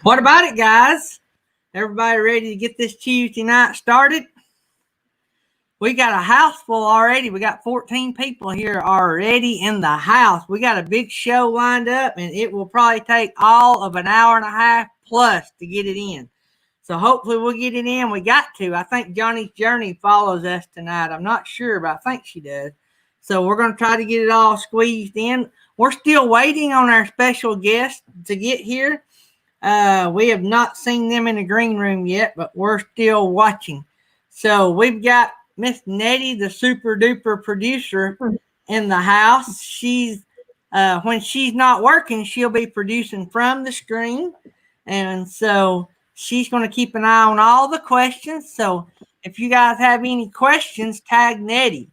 What about it, guys? Everybody ready to get this Tuesday night started? We got a house full already. We got 14 people here already in the house. We got a big show lined up, and it will probably take all of an hour and a half plus to get it in. So hopefully we'll get it in. We got to. I think Johnny's Journey follows us tonight. I'm not sure, but I think she does. So we're going to try to get it all squeezed in. We're still waiting on our special guest to get here. We have not seen them in the green room yet, but we're still watching. So we've got Miss Nettie, the super duper producer, in the house. She's when she's not working, she'll be producing from the screen, and so she's going to keep an eye on all the questions. So if you guys have any questions, tag Nettie.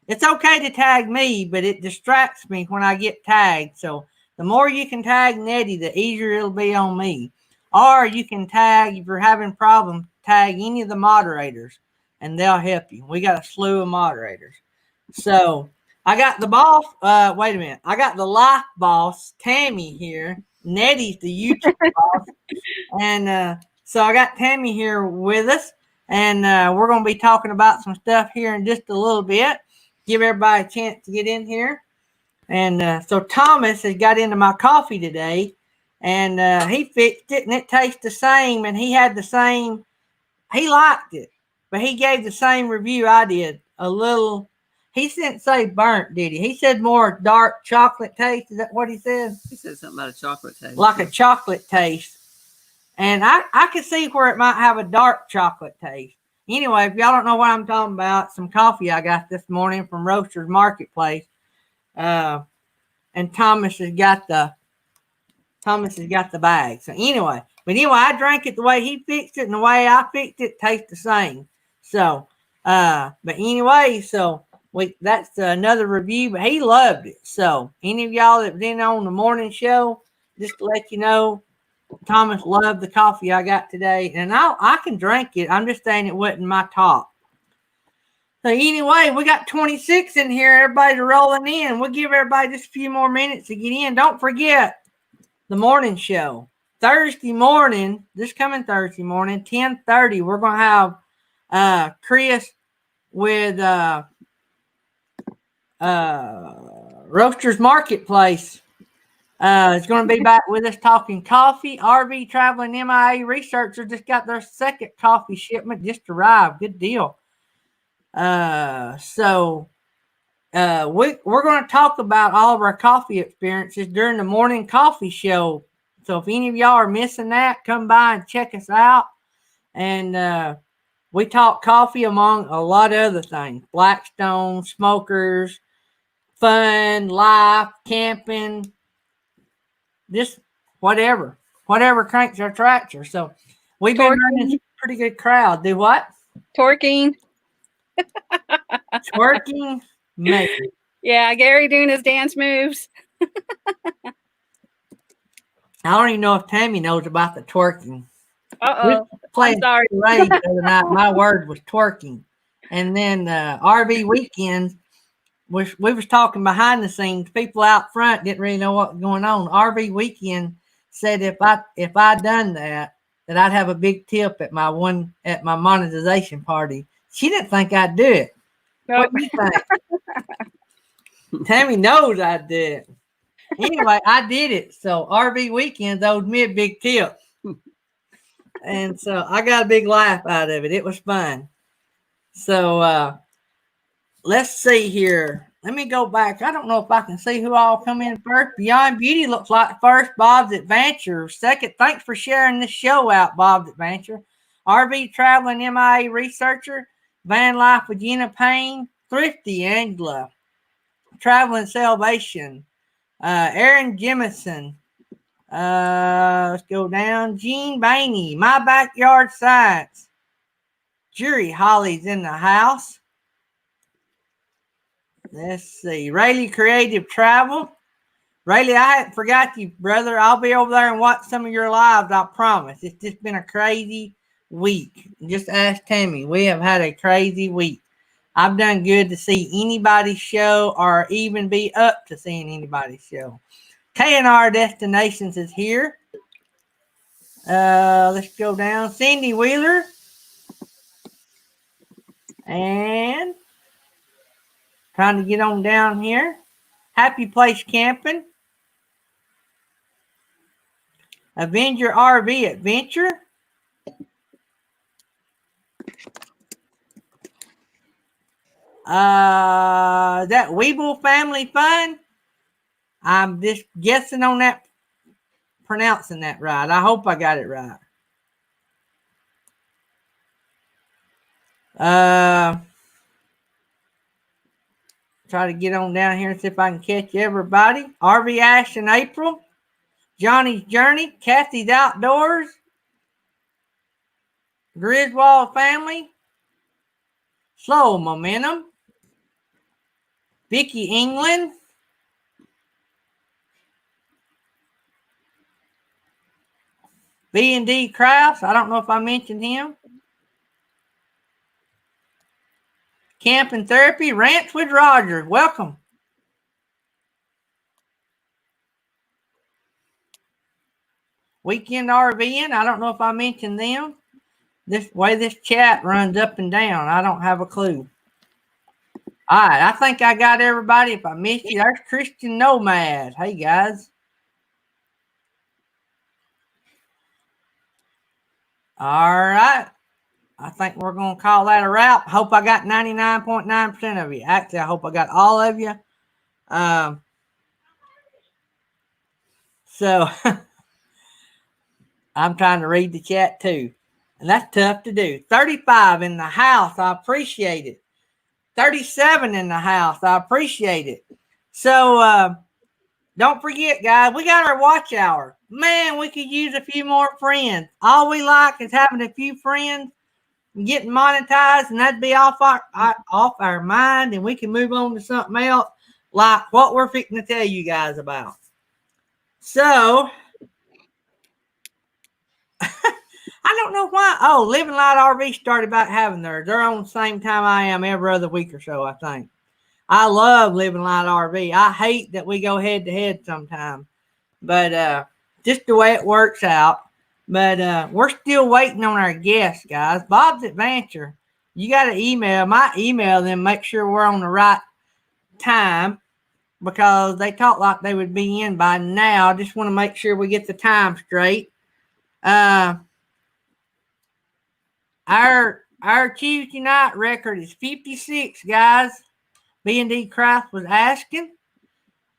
It's okay to tag me, but it distracts me when I get tagged. So the more you can tag Nettie, the easier it'll be on me. Or you can tag, if you're having problems, tag any of the moderators, and they'll help you. We got a slew of moderators. So I got the boss. Wait a minute. I got the life boss, Tammy, here. Nettie's the YouTube boss. And so I got Tammy here with us. And we're going to be talking about some stuff here in just a little bit. Give everybody a chance to get in here. And so Thomas has got into my coffee today, and he fixed it, and it tastes the same, and he had the same, he liked it, but he gave the same review I did, a little, he didn't say burnt, did he? He said more dark chocolate taste. Is that what he said? He said something about a chocolate taste. Like a chocolate taste. And I could see where it might have a dark chocolate taste. Anyway, if y'all don't know what I'm talking about, some coffee I got this morning from Roasters Marketplace. And Thomas has got the bag. So anyway, I drank it the way he fixed it, and the way I fixed it tastes the same. So, but anyway, so that's another review. But he loved it. So any of y'all that been on the morning show, just to let you know, Thomas loved the coffee I got today, and I can drink it. I'm just saying it wasn't my top. So anyway, we got 26 in here. Everybody's rolling in. We'll give everybody just a few more minutes to get in. Don't forget the morning show. Thursday morning, this coming Thursday morning, 10:30, we're going to have Chris with Roasters Marketplace. Is going to be back with us talking coffee. RV Traveling MIA Researcher just got their second coffee shipment just arrived. Good deal. So we're going to talk about all of our coffee experiences during the morning coffee show. So if any of y'all are missing that, come by and check us out. And we talk coffee among a lot of other things: Blackstone, smokers, fun, life, camping, just whatever cranks our tractor. So we've been running a pretty good crowd. Do what? Twerking. Twerking, maybe. Yeah, Gary doing his dance moves. I don't even know if Tammy knows about the twerking. I'm sorry. The other night, my word was twerking. And then RV weekends, we was talking behind the scenes. People out front didn't really know what was going on. RV weekend said if I done that I'd have a big tip at my monetization party. She didn't think I'd do it. Nope. What do you think? Tammy knows I did it. Anyway, I did it. So RV weekends owed me a big tip. And so I got a big laugh out of it. It was fun. So let's see here. Let me go back. I don't know if I can see who all come in first. Beyond Beauty looks like first. Bob's Adventure second. Thanks for sharing this show out, Bob's Adventure. RV Traveling MIA Researcher. Van Life with Gina Payne. Thrifty Angela. Traveling Salvation. Aaron Jemison. Let's go down. Jean Bainey. My Backyard Science. Jury Holly's in the house. Let's see. Rayleigh Creative Travel. Rayleigh, I haven't forgot you, brother. I'll be over there and watch some of your lives, I promise. It's just been a crazy week. Just ask Tammy. We have had a crazy week. I've done good to see anybody's show or even be up to seeing anybody's show. K&R Destinations is here. Let's go down. Cindy Wheeler. And trying to get on down here. Happy Place Camping. Avenger RV Adventure. That Weeble Family Fun. I'm just guessing on that, pronouncing that right. I hope I got it right. Try to get on down here and see if I can catch everybody. RV Ash and April. Johnny's Journey. Kathy's Outdoors. Griswold Family. Slow Momentum. Vicky England. B&D Krause. I don't know if I mentioned him. Camping Therapy. Ranch with Roger. Welcome. Weekend RVing. I don't know if I mentioned them. This way this chat runs up and down. I don't have a clue. All right. I think I got everybody. If I missed you, there's Christian Nomad. Hey, guys. All right. I think we're going to call that a wrap. Hope I got 99.9% of you. Actually, I hope I got all of you. So I'm trying to read the chat too. And that's tough to do. 35 in the house. I appreciate it. 37 in the house. I appreciate it. So don't forget, guys, we got our watch hour. Man, we could use a few more friends. All we like is having a few friends and getting monetized, and that'd be off our mind, and we can move on to something else like what we're fixing to tell you guys about. So I don't know why. Oh, Living Light RV started about having theirs. They're on the same time I am every other week or so, I think. I love Living Light RV. I hate that we go head to head sometimes, but just the way it works out. But we're still waiting on our guests, guys. Bob's Adventure. You got to email. My email them, make sure we're on the right time because they talk like they would be in by now. Just want to make sure we get the time straight. Our Tuesday night record is 56, guys. B&D Craft was asking.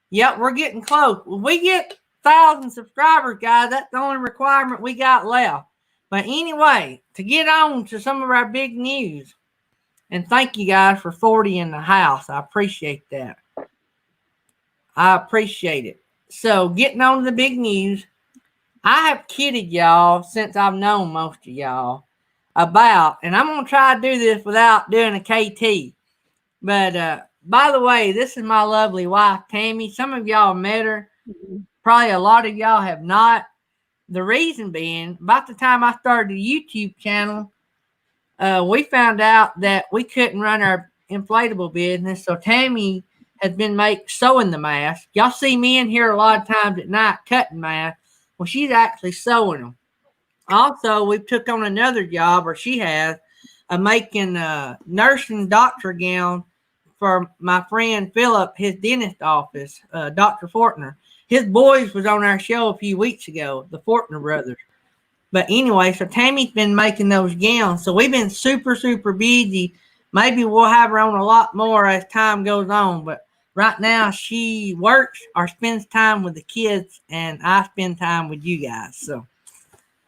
Yep, we're getting close. When we get 1,000 subscribers, guys, that's the only requirement we got left. But anyway, to get on to some of our big news, and thank you guys for 40 in the house. I appreciate that. I appreciate it. So getting on to the big news, I have kidded y'all since I've known most of y'all about, and I'm going to try to do this without doing a KT. But by the way, this is my lovely wife, Tammy. Some of y'all met her. Probably a lot of y'all have not. The reason being, about the time I started a YouTube channel, we found out that we couldn't run our inflatable business. So Tammy has been sewing the mask. Y'all see me in here a lot of times at night cutting masks. Well, she's actually sewing them. Also, we took on another job, or she has, making a nursing doctor gown for my friend Philip, his dentist office, Dr. Fortner. His boys was on our show a few weeks ago, the Fortner brothers. But anyway, so Tammy's been making those gowns. So we've been super, super busy. Maybe we'll have her on a lot more as time goes on. But right now she works or spends time with the kids, and I spend time with you guys. So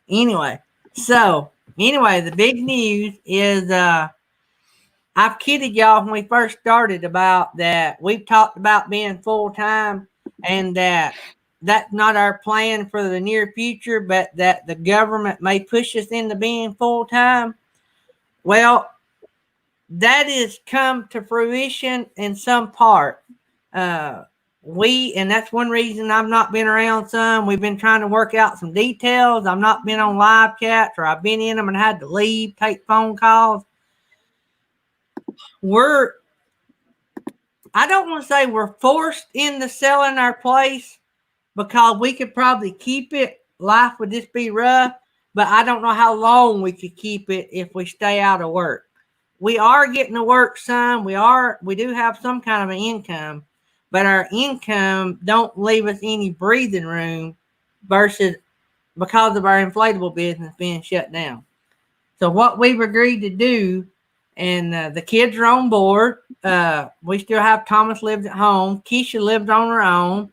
anyway, the big news is I've kidded y'all when we first started about that. We've talked about being full-time and that's not our plan for the near future, but that the government may push us into being full-time. Well, that has come to fruition in some part. And that's one reason I've not been around some. We've been trying to work out some details. I've not been on live chats, or I've been in them and had to leave, take phone calls. I don't want to say we're forced into selling our place because we could probably keep it. Life would just be rough. but I don't know how long we could keep it if we stay out of work. We are getting to work some. We do have some kind of an income, but our income don't leave us any breathing room versus because of our inflatable business being shut down. So what we've agreed to do, and the kids are on board. We still have Thomas lives at home. Keisha lives on her own.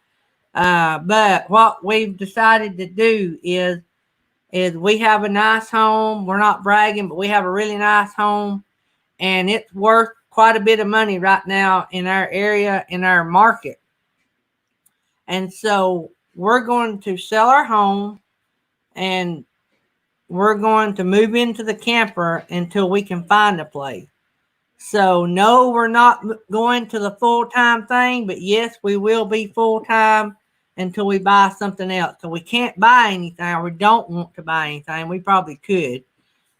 But what we've decided to do is we have a nice home. We're not bragging, but we have a really nice home, and it's worth quite a bit of money right now in our area, in our market. And so we're going to sell our home, and we're going to move into the camper until we can find a place. So no, we're not going to the full-time thing, but yes, we will be full-time until we buy something else. So we can't buy anything, or we don't want to buy anything. We probably could.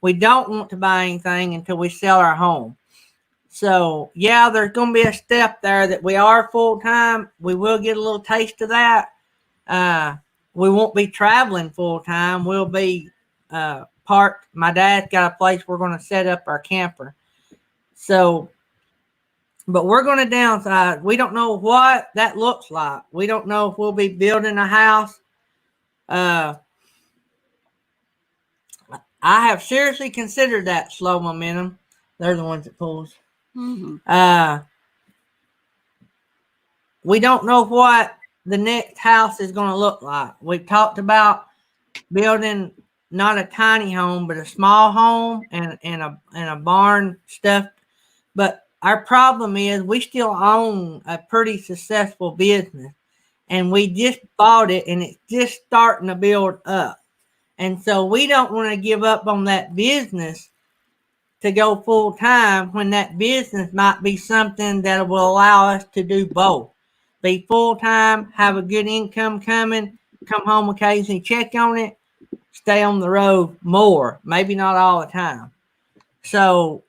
We don't want to buy anything until we sell our home. So yeah, there's going to be a step there that we are full-time. We will get a little taste of that. We won't be traveling full-time. We'll be my dad's got a place we're going to set up our camper. So, but we're going to downsize. We don't know what that looks like. We don't know if we'll be building a house. I have seriously considered that. Slow momentum. They're the ones that pulls. Mm-hmm. We don't know what the next house is going to look like. We've talked about building not a tiny home, but a small home and a barn stuff. But our problem is we still own a pretty successful business, and we just bought it, and it's just starting to build up. And so we don't want to give up on that business to go full time when that business might be something that will allow us to do both. Be full time, have a good income coming, come home occasionally, check on it, stay on the road more, maybe not all the time. So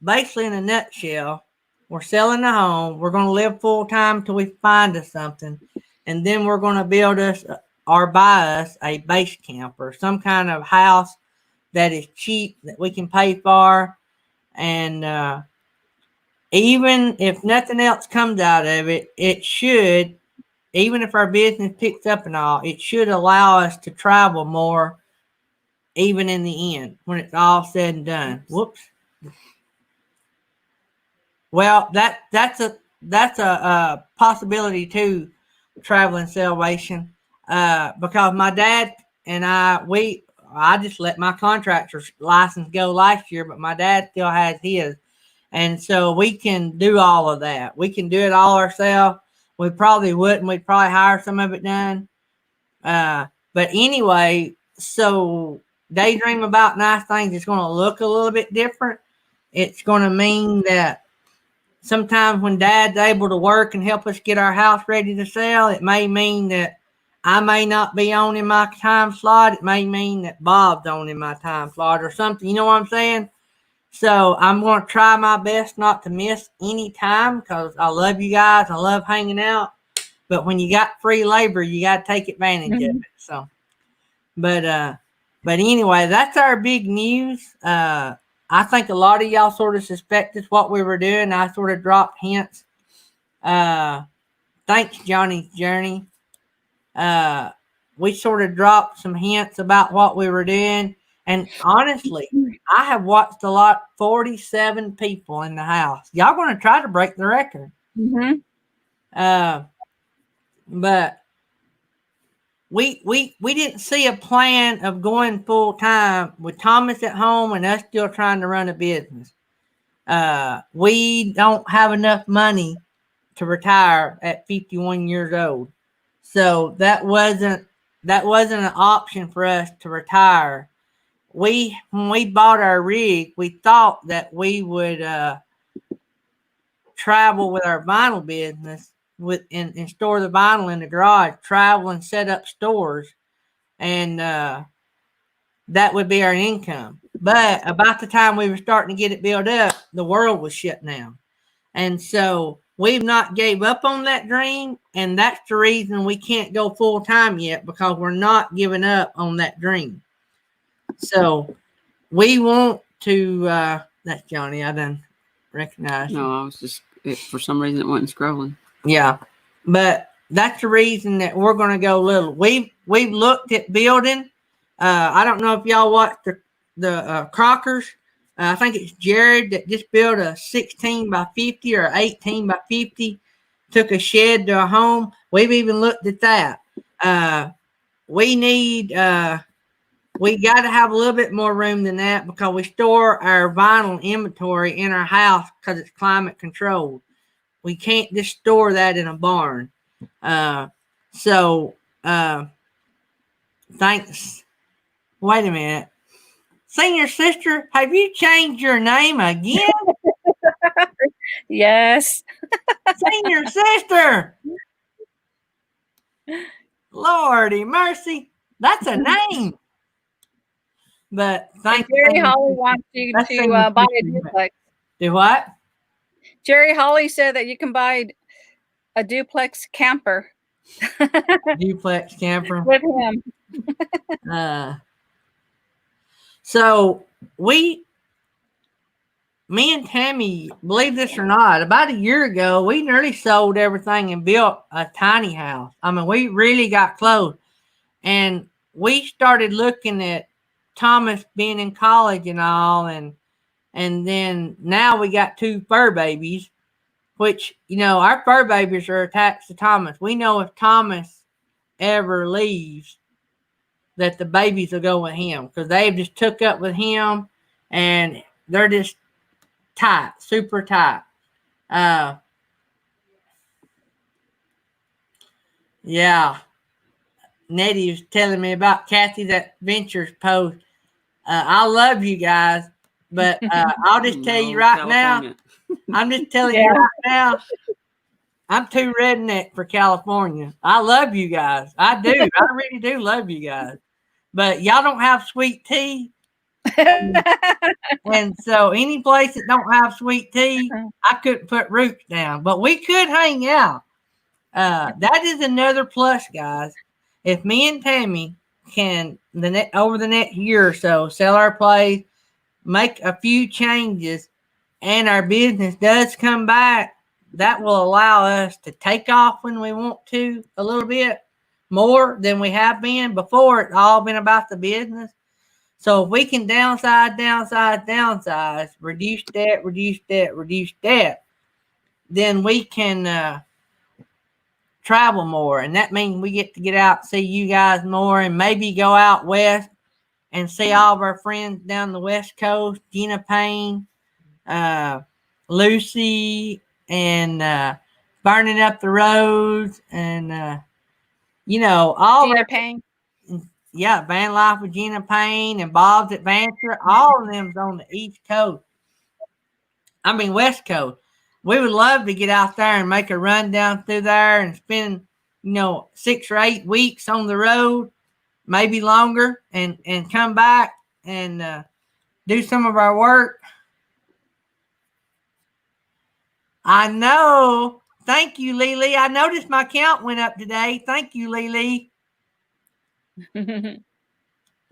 basically, in a nutshell, we're selling the home. We're going to live full time till we find us something, and then we're going to build us or buy us a base camp or some kind of house that is cheap that we can pay for. And even if nothing else comes out of it, it should, even if our business picks up and all, it should allow us to travel more, even in the end when it's all said and done. Whoops. Well, that's a possibility too, traveling salvation. Because my dad and I just let my contractor's license go last year, but my dad still has his, and so we can do all of that. We can do it all ourselves. We probably wouldn't. We'd probably hire some of it done. But anyway, so daydream about nice things is going to look a little bit different. It's going to mean that sometimes when dad's able to work and help us get our house ready to sell, it may mean that I may not be on in my time slot. It may mean that Bob's on in my time slot or something. You know what I'm saying? So I'm going to try my best not to miss any time because I love you guys. I love hanging out. But when you got free labor, you got to take advantage of it. So, but anyway, that's our big news. I think a lot of y'all sort of suspected what we were doing. I sort of dropped hints. Thanks, Johnny's Journey. We sort of dropped some hints about what we were doing. And honestly, I have watched 47 people in the house. Y'all going to try to break the record. Mm-hmm. But we didn't see a plan of going full time with Thomas at home and us still trying to run a business. We don't have enough money to retire at 51 years old. So that wasn't an option for us to retire. When we bought our rig, we thought that we would travel with our vinyl business and store the vinyl in the garage, travel and set up stores, and that would be our income. But about the time we were starting to get it built up, the world was shut down. And so we've not gave up on that dream, and that's the reason we can't go full time yet, because we're not giving up on that dream. So we want to. That's Johnny. I done recognize. No, I was just for some reason it wasn't scrolling. Yeah, but that's the reason that we're going to go little. We've looked at building. I don't know if y'all watched the Crockers. I think it's Jared that just built a 16 by 50 or 18 by 50. Took a shed to a home. We've even looked at that. We need. We got to have a little bit more room than that because we store our vinyl inventory in our house because it's climate controlled. We can't just store that in a barn. So thanks. Wait a minute. Senior sister, have you changed your name again? Yes. Senior sister. Lordy mercy. That's a name. But thank you. Jerry Holly wants you to buy a duplex. Do what? Jerry Holly said that you can buy a duplex camper. Duplex camper. With him. So me and Tammy, believe this or not, about a year ago, we nearly sold everything and built a tiny house. I mean, we really got close. And we started looking at Thomas being in college and all. And then now we got 2 fur babies, which, our fur babies are attached to Thomas. We know if Thomas ever leaves, that the babies will go with him because they've just took up with him and they're just tight, super tight. Yeah. Nettie was telling me about Kathy's Adventures post. I love you guys, but I'll just tell you right now. I'm just telling you right now. I'm too redneck for California. I love you guys. I do. I really do love you guys. But y'all don't have sweet tea. And so any place that don't have sweet tea, I couldn't put roots down. But we could hang out. That is another plus, guys. If me and Tammy can over the next year or so sell our place, make a few changes, and our business does come back, that will allow us to take off when we want to a little bit more than we have been before. It's all been about the business. So if we can downsize, reduce debt, then we can travel more. And that means we get to get out, see you guys more, and maybe go out west and see all of our friends down the West Coast, Gina Payne, Lucy, and burning up the roads, and all Gina Payne. Yeah, Van Life with Gina Payne and Bob's Adventure. All of them's on the East Coast. I mean West Coast. We would love to get out there and make a run down through there and spend 6 or 8 weeks on the road, maybe longer, and come back and do some of our work. I know. Thank you, Lily. I noticed my count went up today. Thank you, Lily.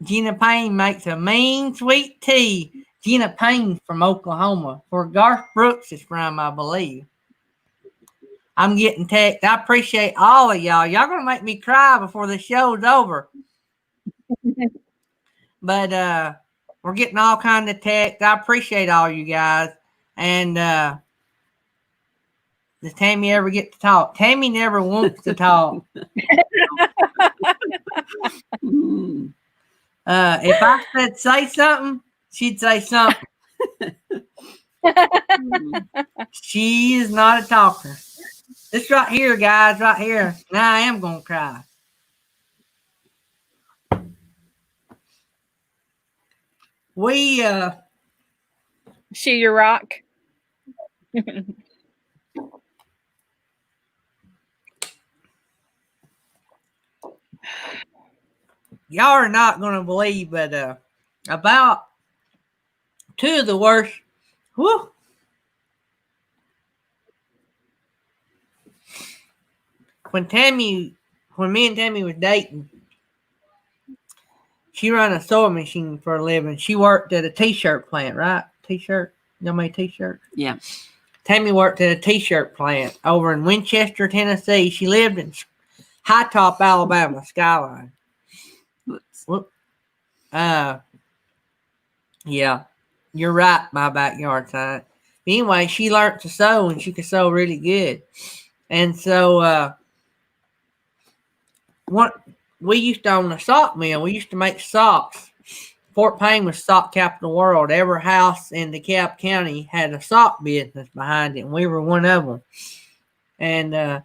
Gina Payne makes a mean sweet tea. Gina Payne from Oklahoma, where Garth Brooks is from, I believe. I'm getting text. I appreciate all of y'all. Y'all going to make me cry before the show's over. But we're getting all kinds of text. I appreciate all you guys. And does Tammy ever get to talk? Tammy never wants to talk. If I said say something, she'd say something. She is not a talker. This right here, guys, right here. Now I am going to cry. She your rock? Y'all are not going to believe, but about 2 of the worst. Whew. When me and Tammy was dating, She run a sewing machine for a living. She worked at a t-shirt plant, right? T-shirt. Y'all made t-shirts? Yeah. Tammy worked at a t-shirt plant over in Winchester, Tennessee. She lived in High Top, Alabama, Skyline. Whoops. Whoop. Yeah, you're right, my backyard side. Anyway, she learned to sew and she could sew really good. And so what we used to own a sock mill. We used to make socks. Fort Payne was sock capital of the world. Every house in DeKalb County had a sock business behind it, and we were one of them. And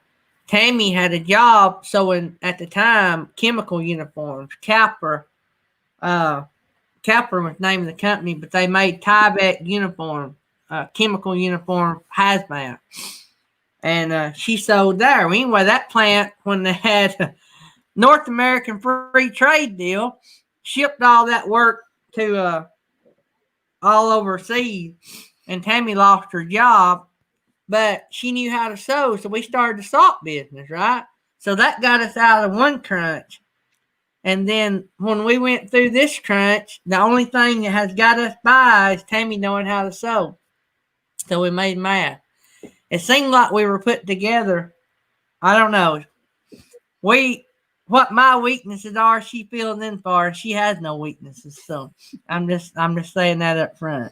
Tammy had a job sewing at the time chemical uniforms. Capper was the name of the company, but they made Tyvek uniform, chemical uniform hazmat. And she sewed there. Anyway, that plant, when they had North American free trade deal, shipped all that work to all overseas, and Tammy lost her job, but she knew how to sew, so we started the sock business, right? So that got us out of one crunch. And then when we went through this crunch, the only thing that has got us by is Tammy knowing how to sew. So we made math. It seemed like we were put together. I don't know. What my weaknesses are, she fills in for. She has no weaknesses. So I'm just saying that up front.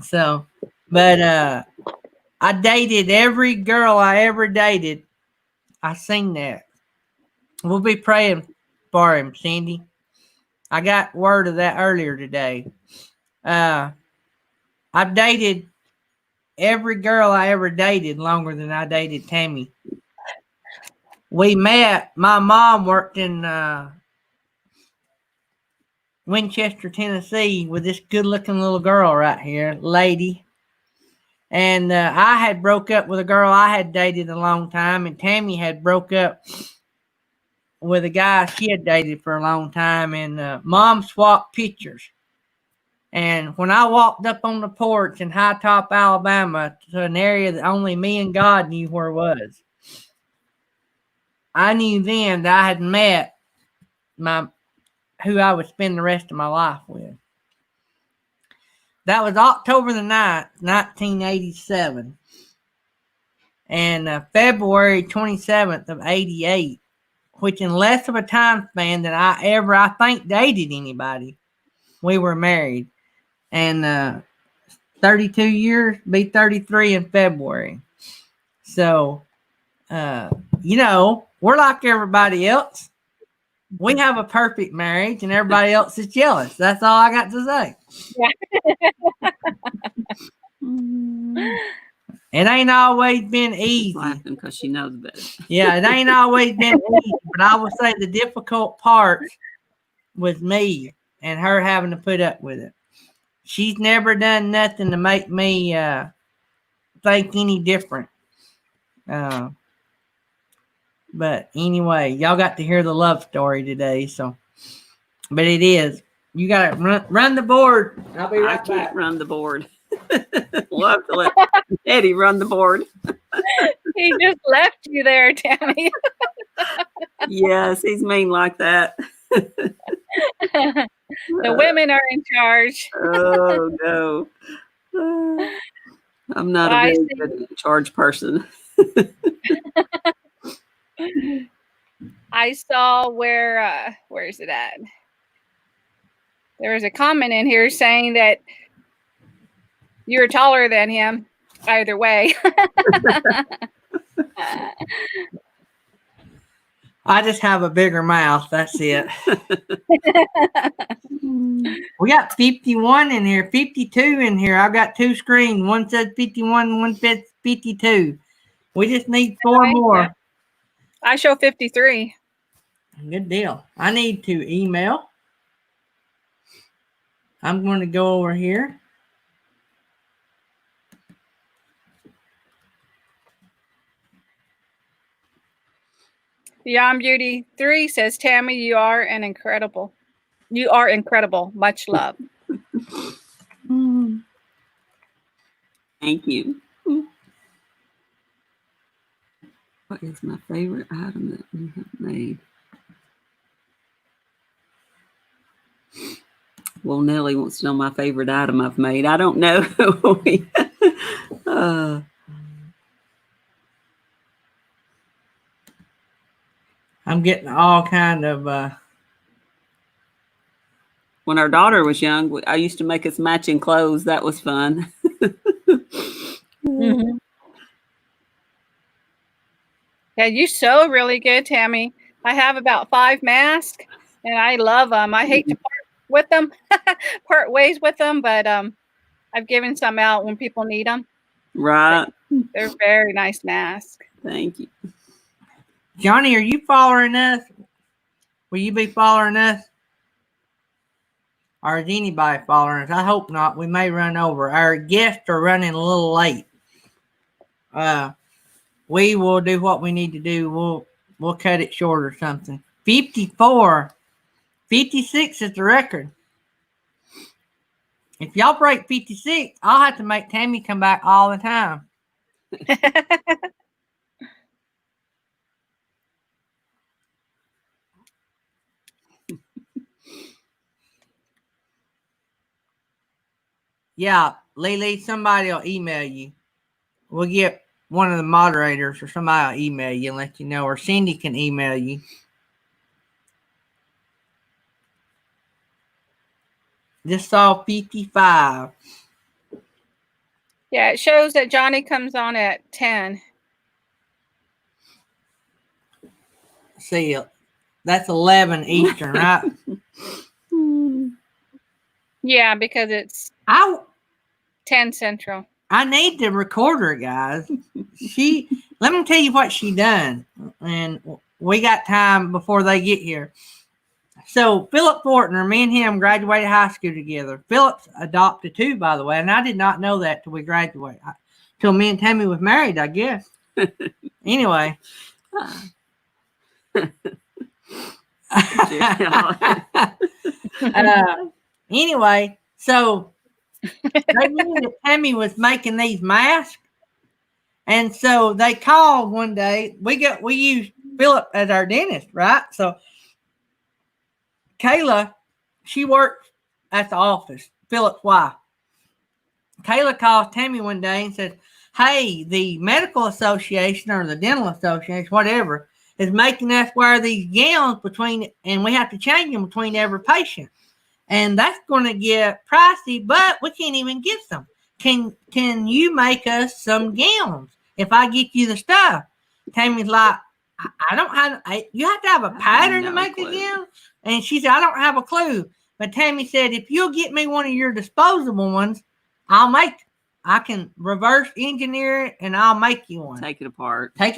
So, but I dated every girl I ever dated. I seen that. We'll be praying for him, Cindy. I got word of that earlier today. I dated every girl I ever dated longer than I dated Tammy. We met. My mom worked in Winchester, Tennessee, with this good-looking little girl right here, lady. And I had broke up with a girl I had dated a long time, and Tammy had broke up with a guy she had dated for a long time, and Mom swapped pictures. And when I walked up on the porch in High Top, Alabama, to an area that only me and God knew where it was, I knew then that I had met who I would spend the rest of my life with. That was October the 9th, 1987. And February 27th of 88, which in less of a time span than I think, dated anybody, we were married. And 32 years, be 33 in February. So, we're like everybody else. We have a perfect marriage and everybody else is jealous. That's all I got to say. It ain't always been easy. She's laughing because she knows better. Yeah, it ain't always been easy, but I will say the difficult part was me and her having to put up with it. She's never done nothing to make me think any different. But anyway, y'all got to hear the love story today. So, but it is. You got to run the board. I'll be right back. I can't run the board. We'll have to let Eddie run the board. He just left you there, Tammy. Yes, he's mean like that. The women are in charge. Oh, no. I'm not a very good charge person. I saw where's it at? There was a comment in here saying that you're taller than him. Either way. I just have a bigger mouth. That's it. We got 51 in here, 52 in here. I've got two screens. One says 51, one says 52. We just need four more. I show 53. Good deal. I need to email. I'm going to go over here. Beyond Beauty 3 says, Tammy, you are incredible. Much love. Thank you. What is my favorite item that you have made? Well, Nellie wants to know my favorite item I've made. I don't know. I'm getting all kind of. When our daughter was young, I used to make us matching clothes. That was fun. Mm-hmm. Yeah, you sew really good, Tammy. I have about 5 masks, and I love them. I hate to part with them, part ways with them, but I've given some out when people need them. Right. They're very nice masks. Thank you. Johnny, are you following us? Will you be following us? Or is anybody following us? I hope not. We may run over. Our guests are running a little late. We will do what we need to do. We'll cut it short or something. 54. 56 is the record. If y'all break 56, I'll have to make Tammy come back all the time. Yeah, Lily, somebody will email you. We'll get one of the moderators or somebody will email you and let you know, or Cindy can email you. Just saw 55. Yeah, it shows that Johnny comes on at 10. See, that's 11 Eastern, right? Yeah, because it's 10 Central. I need to record her, guys. Let me tell you what she done. And we got time before they get here. So Philip Fortner, me and him graduated high school together. Philip's adopted too, by the way, and I did not know that till we graduated. Till me and Tammy was married, I guess. Anyway. Anyway, so they knew that Tammy was making these masks. And so they called one day. We used Philip as our dentist, right? So Kayla, she works at the office, Philip's wife. Kayla calls Tammy one day and says, hey, the medical association or the dental association, whatever, is making us wear these gowns and we have to change them between every patient. And that's going to get pricey, but we can't even get some. Can you make us some gowns if I get you the stuff? Tammy's like, I don't have, you have to have a pattern to make a gown? And she said, I don't have a clue. But Tammy said, if you'll get me one of your disposable ones, I can reverse engineer it and I'll make you one. Take it apart. Use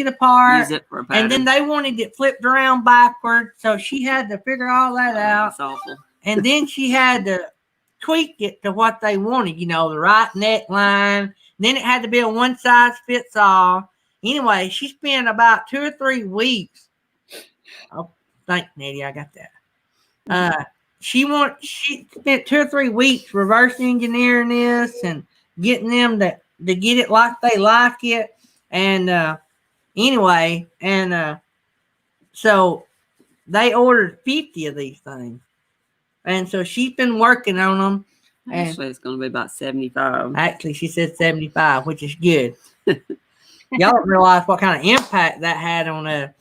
it for a pattern. And then they wanted it flipped around backwards. So she had to figure all that out. That's awful. And then she had to tweak it to what they wanted, the right neckline. Then it had to be a one size fits all. Anyway, she spent about 2 or 3 weeks. Oh, thank Nettie, I got that. She spent 2 or 3 weeks reverse engineering this and getting them to get it like they like it. And anyway, so they ordered 50 of these things. And so she's been working on them. Actually, it's going to be about 75. Actually, she said 75, which is good. Y'all don't realize what kind of impact that had on her.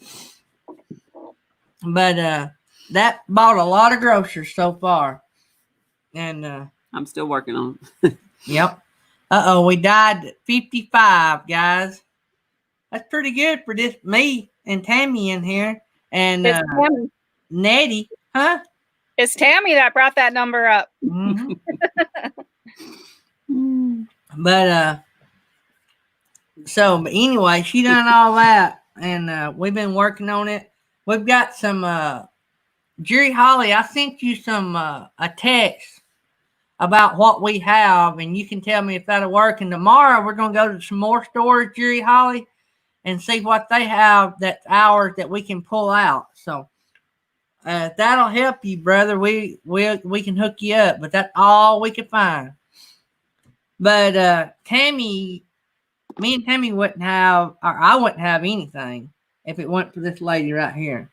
But that bought a lot of groceries so far. And I'm still working on it. Yep. We died at 55, guys. That's pretty good for just me and Tammy in here. And Nettie, huh? It's Tammy that brought that number up. Mm-hmm. But anyway, she done all that, and we've been working on it. We've got some Jerry Holly. I sent you some a text about what we have, and you can tell me if that'll work. And tomorrow we're gonna go to some more stores, Jerry Holly, and see what they have that's ours that we can pull out. So. If that'll help you, brother, we can hook you up, but that's all we can find. But me and Tammy wouldn't have, or I wouldn't have anything if it weren't for this lady right here.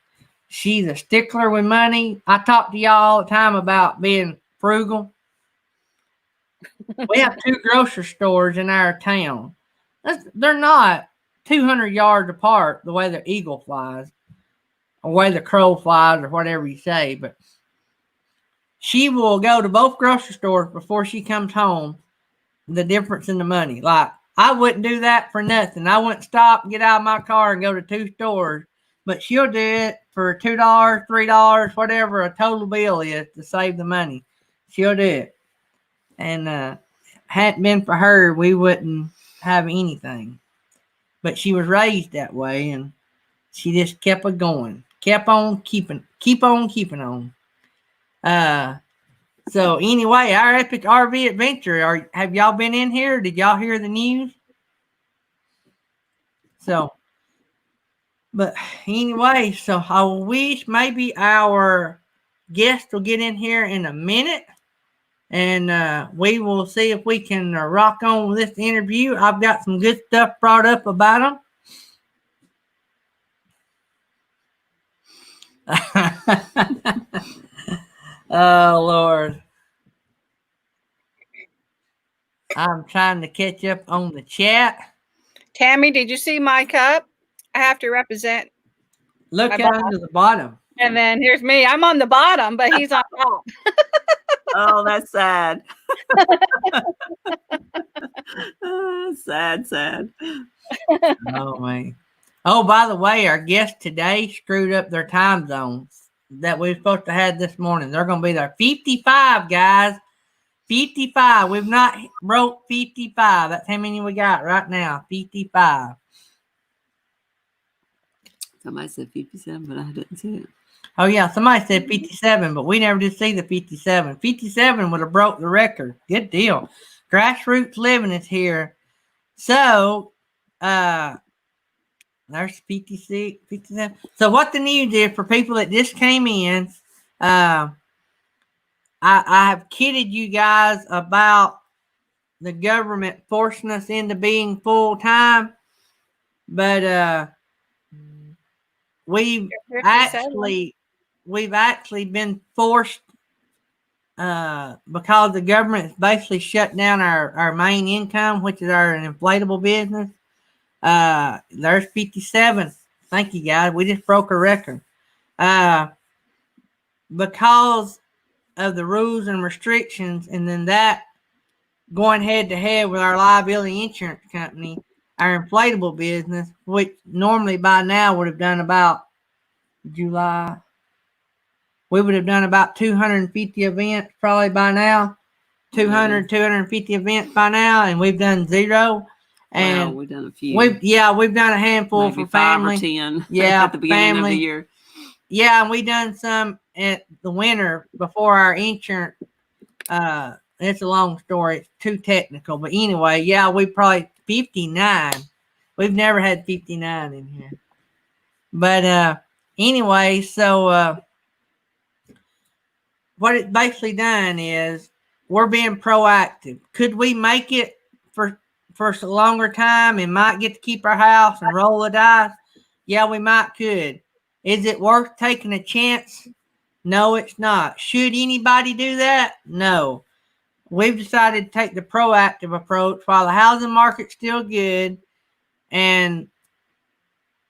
She's a stickler with money. I talk to y'all all the time about being frugal. We have 2 grocery stores in our town. They're not 200 yards apart the way the eagle flies, or the way the crow flies, or whatever you say. But she will go to both grocery stores before she comes home. The difference in the money. Like, I wouldn't do that for nothing. I wouldn't stop, get out of my car, and go to 2 stores. But she'll do it for $2, $3, whatever a total bill is to save the money. She'll do it. And hadn't been for her, we wouldn't have anything. But she was raised that way, and she just kept it going. Keep on keeping on. So anyway, our epic RV adventure. Have y'all been in here? Did y'all hear the news? So, but anyway, so I wish maybe our guest will get in here in a minute, and we will see if we can rock on with this interview. I've got some good stuff brought up about them. Oh, Lord. I'm trying to catch up on the chat. Tammy, did you see my cup? I have to represent. Look down to the bottom. And then here's me. I'm on the bottom, but he's on top. Oh, that's sad. Sad. Oh, man. Oh, by the way, our guest today screwed up their time zones that we were supposed to have this morning. They're going to be there. 55, guys. 55. We've not broke 55. That's how many we got right now. 55. Somebody said 57, but I didn't see it. Oh, yeah. Somebody said 57, but we never did see the 57. 57 would have broke the record. Good deal. Grassroots Living is here. So, there's 56, 57. So what the news is for people that just came in, I have kidded you guys about the government forcing us into being full-time, but we've actually been forced because the government's basically shut down our main income, which is our inflatable business. There's 57. Thank you, guys. We just broke a record. Because of the rules and restrictions, and then that going head to head with our liability insurance company, our inflatable business, which normally by now would have done about July. We would have done about 250 events probably by now. 250 events by now, and we've done 0. And we've done a few. We've done a handful maybe for family. 5 or 10. Yeah, at the beginning of the year. Yeah, and we done some at the winter before our insurance. It's a long story. It's too technical, but anyway, yeah, we probably 59. We've never had 59 in here, but anyway, so what it's basically done is we're being proactive. Could we make it for a longer time and might get to keep our house and roll the dice? Yeah, we might could. Is it worth taking a chance? No, it's not. Should anybody do that? No. We've decided to take the proactive approach while the housing market's still good, and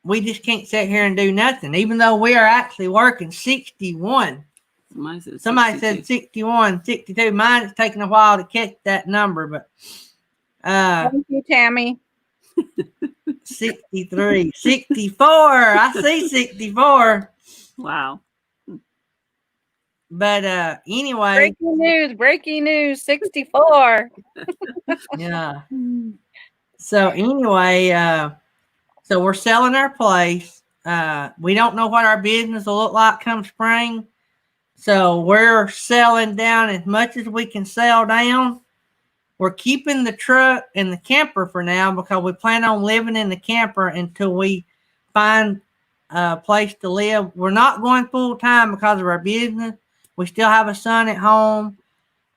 we just can't sit here and do nothing, even though we are actually working 61. Somebody said 61, 62. Mine is taking a while to catch that number, but thank you, Tammy. 63, 64. I see 64. Wow. But anyway. Breaking news, 64. Yeah. So anyway, so we're selling our place. We don't know what our business will look like come spring. So we're selling down as much as we can sell down. We're keeping the truck and the camper for now because we plan on living in the camper until we find a place to live. We're not going full time because of our business. We still have a son at home,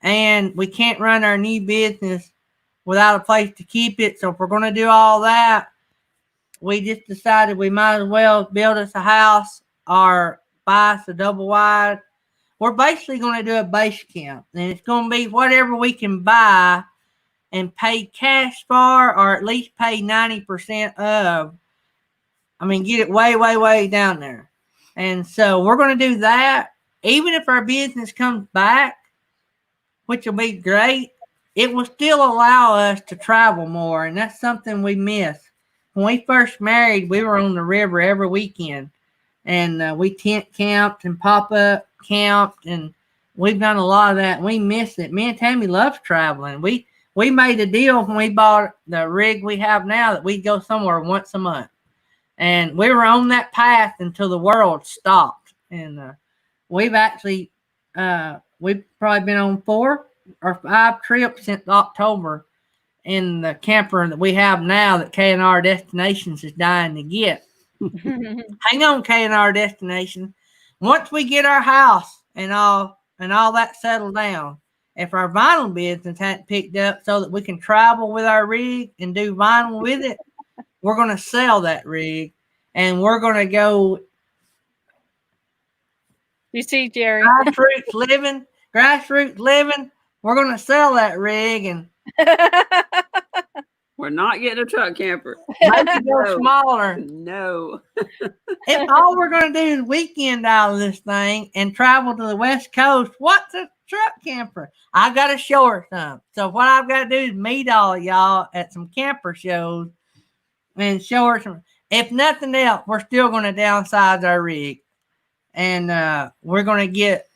and we can't run our new business without a place to keep it. So if we're going to do all that, we just decided we might as well build us a house or buy us a double wide. we're basically going to do a base camp, and it's going to be whatever we can buy and pay cash for, or at least pay 90% of. I mean, get it way, way, way down there. And so we're going to do that. Even if our business comes back, which will be great, it will still allow us to travel more. And that's something we miss. When we first married, we were on the river every weekend. And we tent camped and pop-up camped. And we've done a lot of that. And we miss it. Me and Tammy loves traveling. We made a deal when we bought the rig we have now that we'd go somewhere once a month. And we were on that path until the world stopped. And we've actually, we've probably been on 4 or 5 trips since October in the camper that we have now that K&R Destinations is dying to get. Hang on, K&R Destination. Once we get our house and all that settled down, if our vinyl business hadn't picked up so that we can travel with our rig and do vinyl with it, we're going to sell that rig, and we're going to go. You see, Jerry. Grassroots living. We're going to sell that rig and we're not getting a truck camper. make it go smaller. No. If all we're going to do is weekend out of this thing and travel to the West Coast, what's a truck camper? I got to show her some. So what I've got to do is meet all of y'all at some camper shows and show her some. If nothing else, we're still going to downsize our rig. And we're going to get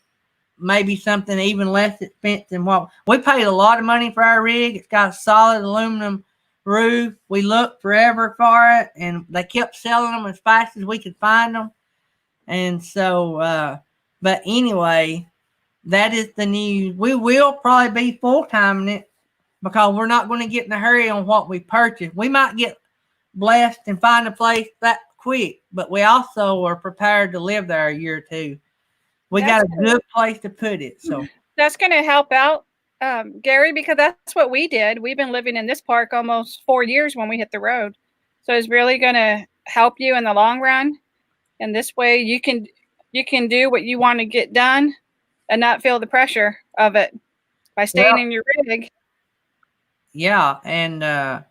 maybe something even less expensive than what we paid. A lot of money for our rig. It's got a solid aluminum roof. We looked forever for it, and they kept selling them as fast as we could find them. And so, but anyway, that is the news. We will probably be full-time in it because we're not going to get in a hurry on what we purchase. We might get blessed and find a place that quick, but we also are prepared to live there a year or two. We got a good place to put it. So that's going to help out, Gary, because that's what we did. We've been living in this park almost 4 years when we hit the road. So it's really going to help you in the long run. And this way you can do what you want to get done and not feel the pressure of it by staying in your rig. Yeah. And I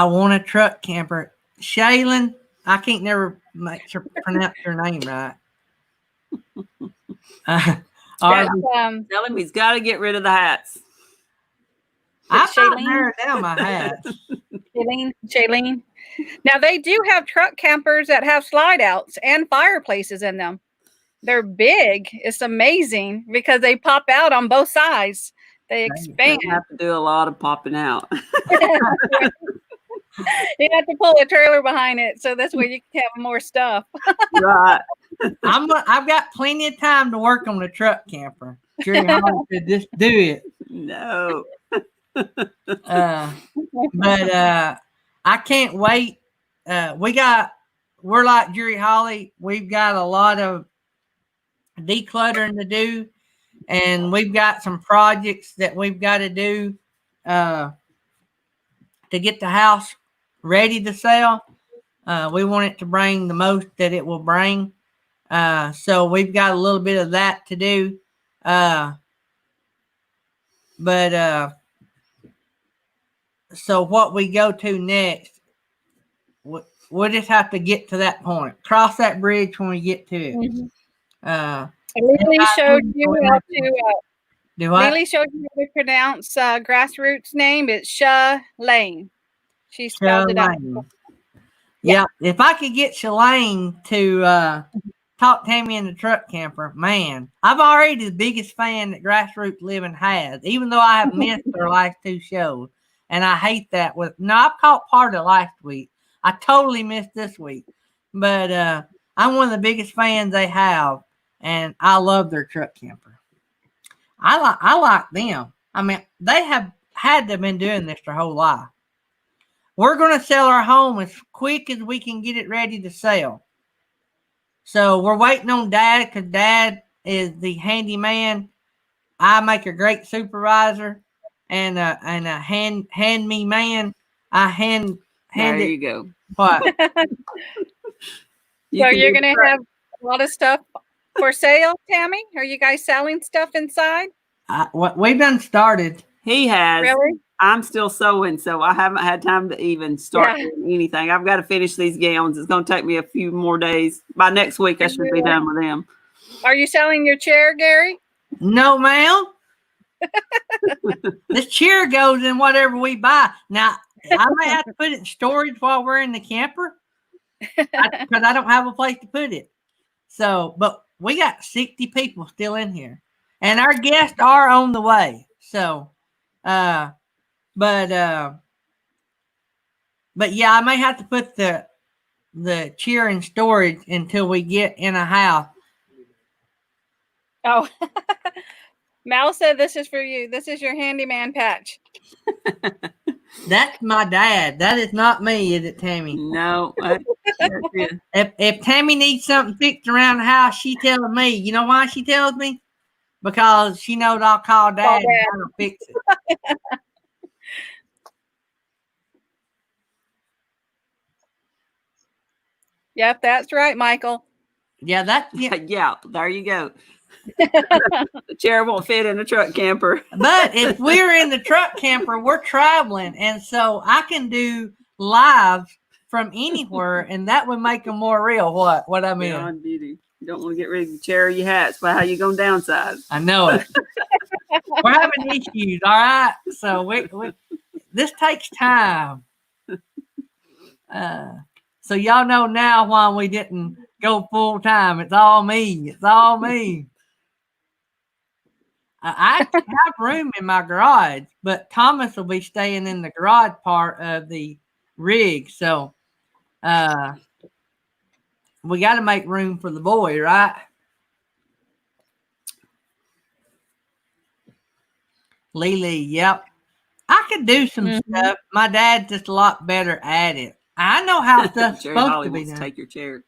want a truck camper. Shaylin, I can't never make sure pronounce your name right. Tell him he's got to get rid of the hats. I'm not narrowing down my hats. Shaylene. Now they do have truck campers that have slide outs and fireplaces in them. They're big. It's amazing because they pop out on both sides. They expand. You have to do a lot of popping out. You have to pull a trailer behind it, so that's where you can have more stuff. Right. I've got plenty of time to work on the truck camper. Sure, to just do it. No. But I can't wait. We're like Jury Holly. We've got a lot of decluttering to do, and we've got some projects that we've got to do to get the house ready to sell. We want it to bring the most that it will bring. So we've got a little bit of that to do. So what we go to next, we'll just have to get to that point. Cross that bridge when we get to it. Mm-hmm. Lily showed you how to pronounce Grassroots name. It's Shalane. She spelled it out. Yeah, if I could get Shalane to talk Tammy in the truck camper, man, I'm already the biggest fan that Grassroots Living has, even though I have missed their last 2 shows. And I hate that. I caught part of last week. I totally missed this week. But I'm one of the biggest fans they have, and I love their truck camper. I like them. I mean, they have had to have been doing this their whole life. We're going to sell our home as quick as we can get it ready to sell. So we're waiting on Dad because Dad is the handyman. I make a great supervisor and a hand me man. I hand there it. You go. What? So you're going to have a lot of stuff for sale, Tammy? Are you guys selling stuff inside? We've done started. He has. Really? I'm still sewing, so I haven't had time to even start Yeah. doing anything. I've got to finish these gowns. It's going to take me a few more days. By next week, I should be done with them. Are you selling your chair, Gary? No, ma'am. This chair goes in whatever we buy. Now, I may have to put it in storage while we're in the camper because I don't have a place to put it. So, but we got 60 people still in here, and our guests are on the way. So, but yeah, I may have to put the chair in storage until we get in a house. Oh, Mal said this is for you. This is your handyman patch. That's my dad. That is not me, is it, Tammy? No. If Tammy needs something fixed around the house, she tells me. You know why she tells me? Because she knows I'll call Dad and I'll fix it. Yep, that's right, Michael. Yeah, yeah, there you go. The chair won't fit in a truck camper. But if we're in the truck camper, we're traveling, and so I can do lives from anywhere, and that would make them more real. What I mean? Beyond beauty. You don't want to get rid of your chair or your hats, but how you gonna downsize? I know it. We're having issues, all right. So we this takes time. So y'all know now why we didn't go full time. It's all me. It's all me. I actually have room in my garage, but Thomas will be staying in the garage part of the rig. So we got to make room for the boy, right? Lily, yep. I could do some stuff. My dad's just a lot better at it. I know how stuff's Jerry supposed Holly to be wants done. to take your chair.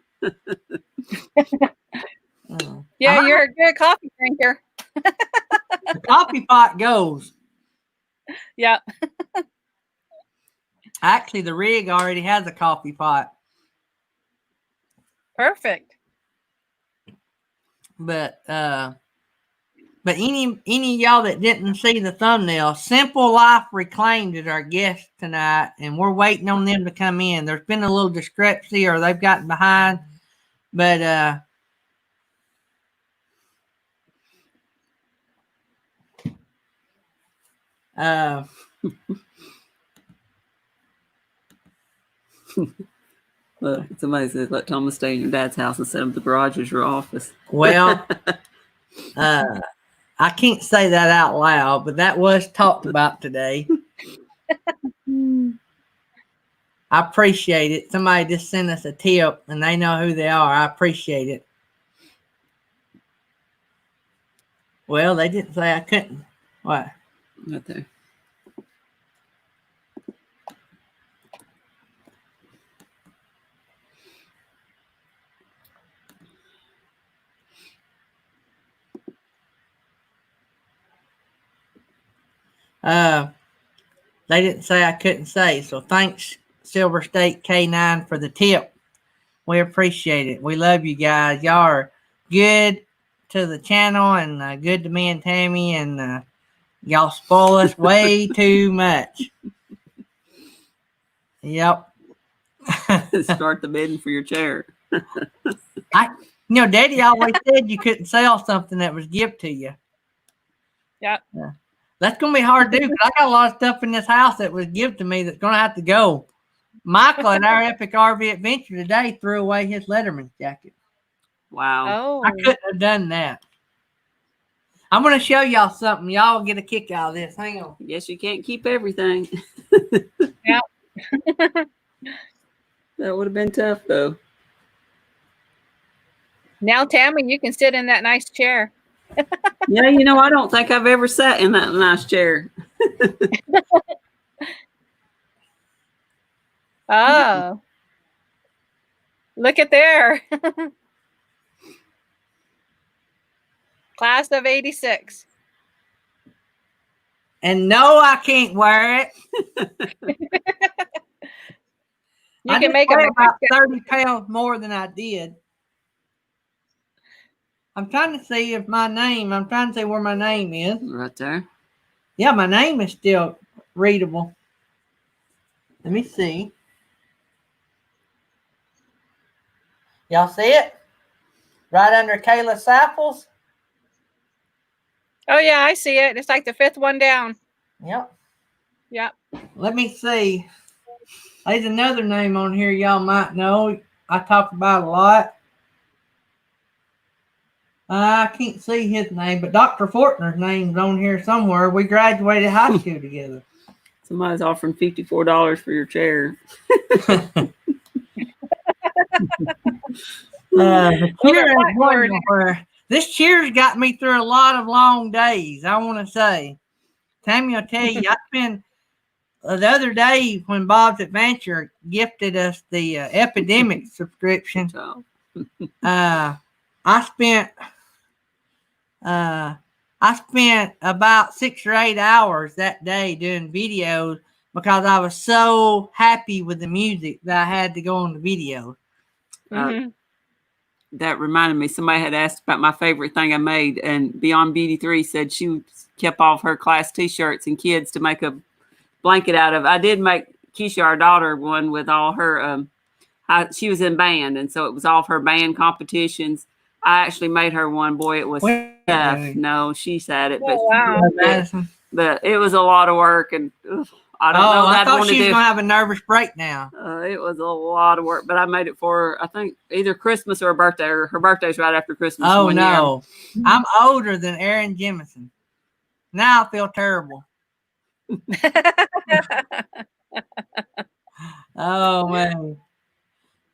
Yeah, you're a good coffee drinker. The coffee pot goes. Yeah. Actually, the rig already has a coffee pot. Perfect. But any of y'all that didn't see the thumbnail, Simple Life Reclaimed is our guest tonight, and we're waiting on them to come in. There's been a little discrepancy, or they've gotten behind, but Look, somebody says let Thomas stay in your dad's house instead of the garage as your office. Well, I can't say that out loud, but that was talked about today. I appreciate it. Somebody just sent us a tip, and they know who they are. I appreciate it. Well, they didn't say I couldn't. What? Right there. They didn't say I couldn't say. So thanks, Silver State K9, for the tip. We appreciate it. We love you guys. Y'all are good to the channel and good to me and Tammy, and y'all spoil us way too much. Yep. Start the bidding for your chair. Daddy always said you couldn't sell something that was given to you. Yeah. That's going to be hard to do, because I got a lot of stuff in this house that was given to me that's going to have to go. Michael at our Epic RV Adventure today threw away his Letterman's jacket. Wow. Oh. I couldn't have done that. I'm going to show y'all something. Y'all will get a kick out of this. Hang on. Guess you can't keep everything. Yeah. That would have been tough, though. Now, Tammy, you can sit in that nice chair. Yeah, I don't think I've ever sat in that nice chair. Oh. Look at there. Class of 86. And no, I can't wear it. You can make weigh a about 30 pounds more than I did. I'm trying to see if my name, I'm trying to see where my name is. Right there. Yeah, my name is still readable. Let me see. Y'all see it? Right under Kayla Sapples. Oh yeah, I see it. It's like the 5th one down. Yep. Yep. Let me see. There's another name on here y'all might know. I talk about a lot. I can't see his name, but Dr. Fortner's name's on here somewhere. We graduated high school together. Somebody's offering $54 for your chair. The cheer is wonderful. This cheer's got me through a lot of long days, I want to say. Tammy will tell you, I spent the other day when Bob's Adventure gifted us the Epidemic subscription. I spent about 6 or 8 hours that day doing videos because I was so happy with the music that I had to go on the video. That reminded me, somebody had asked about my favorite thing I made, and Beyond Beauty 3 said she kept all of her class t-shirts and kids to make a blanket out of. I did make Keisha, our daughter, one with all her, she was in band, and so it was all of her band competitions. I actually made her one. Boy, it was tough. No, she said it, but, but it was a lot of work, and I don't know. I thought she was going to have a nervous breakdown. It was a lot of work, but I made it for her, I think, either Christmas or her birthday, or her birthday's right after Christmas. Oh, no. Year. I'm older than Erin Jemison. Now I feel terrible. Oh, man.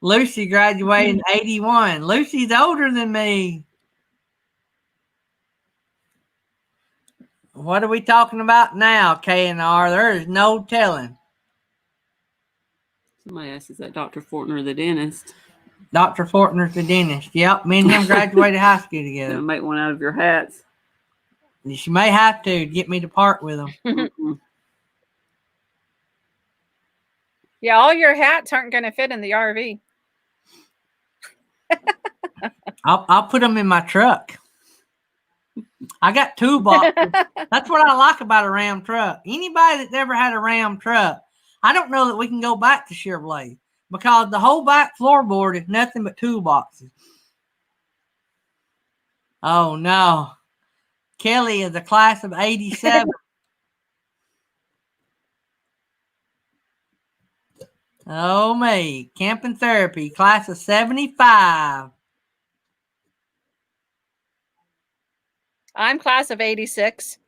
Lucy graduated in 81. Lucy's older than me. What are we talking about now, K&R? There is no telling. Somebody asked, is that Dr. Fortner, the dentist? Dr. Fortner's the dentist. Yep, me and him graduated high school together. Gonna make one out of your hats. She may have to get me to part with them. Yeah, all your hats aren't going to fit in the RV. I'll put them in my truck. I got toolboxes. That's what I like about a Ram truck. Anybody that's ever had a Ram truck, I don't know that we can go back to Chevrolet because the whole back floorboard is nothing but toolboxes. Oh, no. Kelly is a class of 87. Oh, me. Camping therapy, class of 75. I'm class of 86.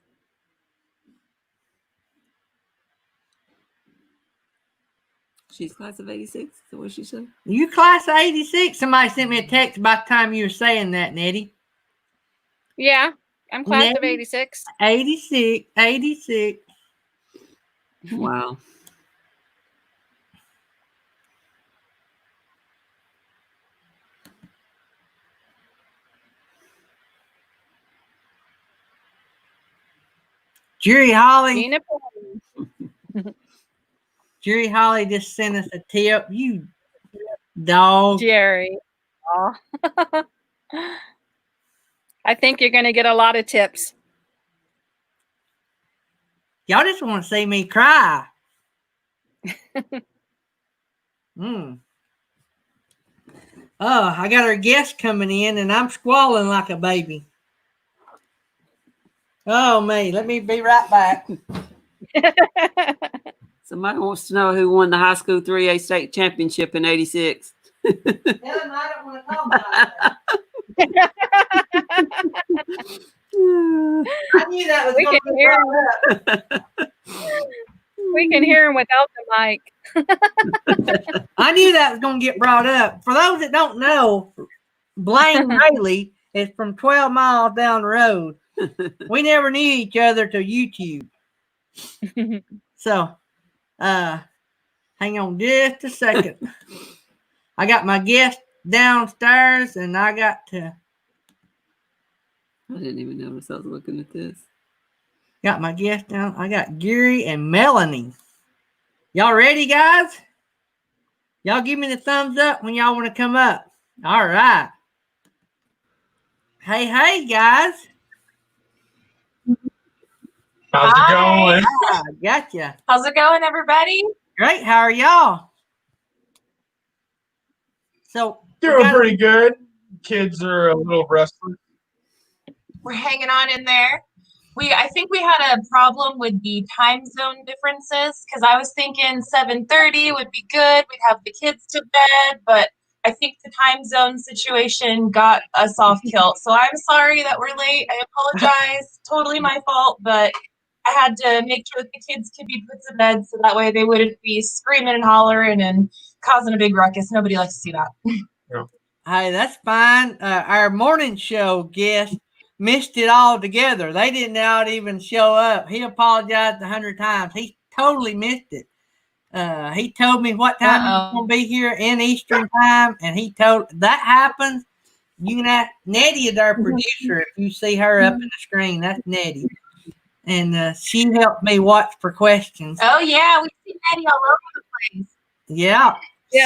She's class of 86? Is that what she said? You class of 86? Somebody sent me a text about the time you were saying that, Nettie. Yeah, I'm class of 86. 86. Wow. Jerry Holly. Jerry Holly just sent us a tip. You dog. Jerry. Oh. I think you're going to get a lot of tips. Y'all just want to see me cry. Oh, I got our guest coming in, and I'm squalling like a baby. Oh, me. Let me be right back. Somebody wants to know who won the high school 3A state championship in 86. Tell them I don't want to talk about that. I knew that was going to be brought up. We can hear him without the mic. I knew that was going to get brought up. For those that don't know, Blaine Rayleigh is from 12 miles down the road. We never knew each other till YouTube. So, hang on just a second. I got my guest downstairs, and I got to. I didn't even notice I was looking at this. Got my guest down. I got Gary and Melanie. Y'all ready, guys? Y'all give me the thumbs up when y'all want to come up. All right. Hey, guys. How's it going? Ah, gotcha. How's it going, everybody? Great. How are y'all? So Doing pretty good. Kids are a little restless. We're hanging on in there. I think we had a problem with the time zone differences because I was thinking 7:30 would be good. We'd have the kids to bed, but I think the time zone situation got us off kilt. So I'm sorry that we're late. I apologize. Totally my fault, but I had to make sure that the kids could be put to bed so that way they wouldn't be screaming and hollering and causing a big ruckus. Nobody likes to see that. Hey, that's fine. Our morning show guest missed it all together. They did not even show up. He apologized 100 times. He totally missed it. He told me what time he was going to be here in Eastern time, and he told that happens. You can ask Nettie is our producer. If you see her up in the screen, that's Nettie, and she helped me watch for questions. Oh yeah, we see Nettie all over the place. Yeah,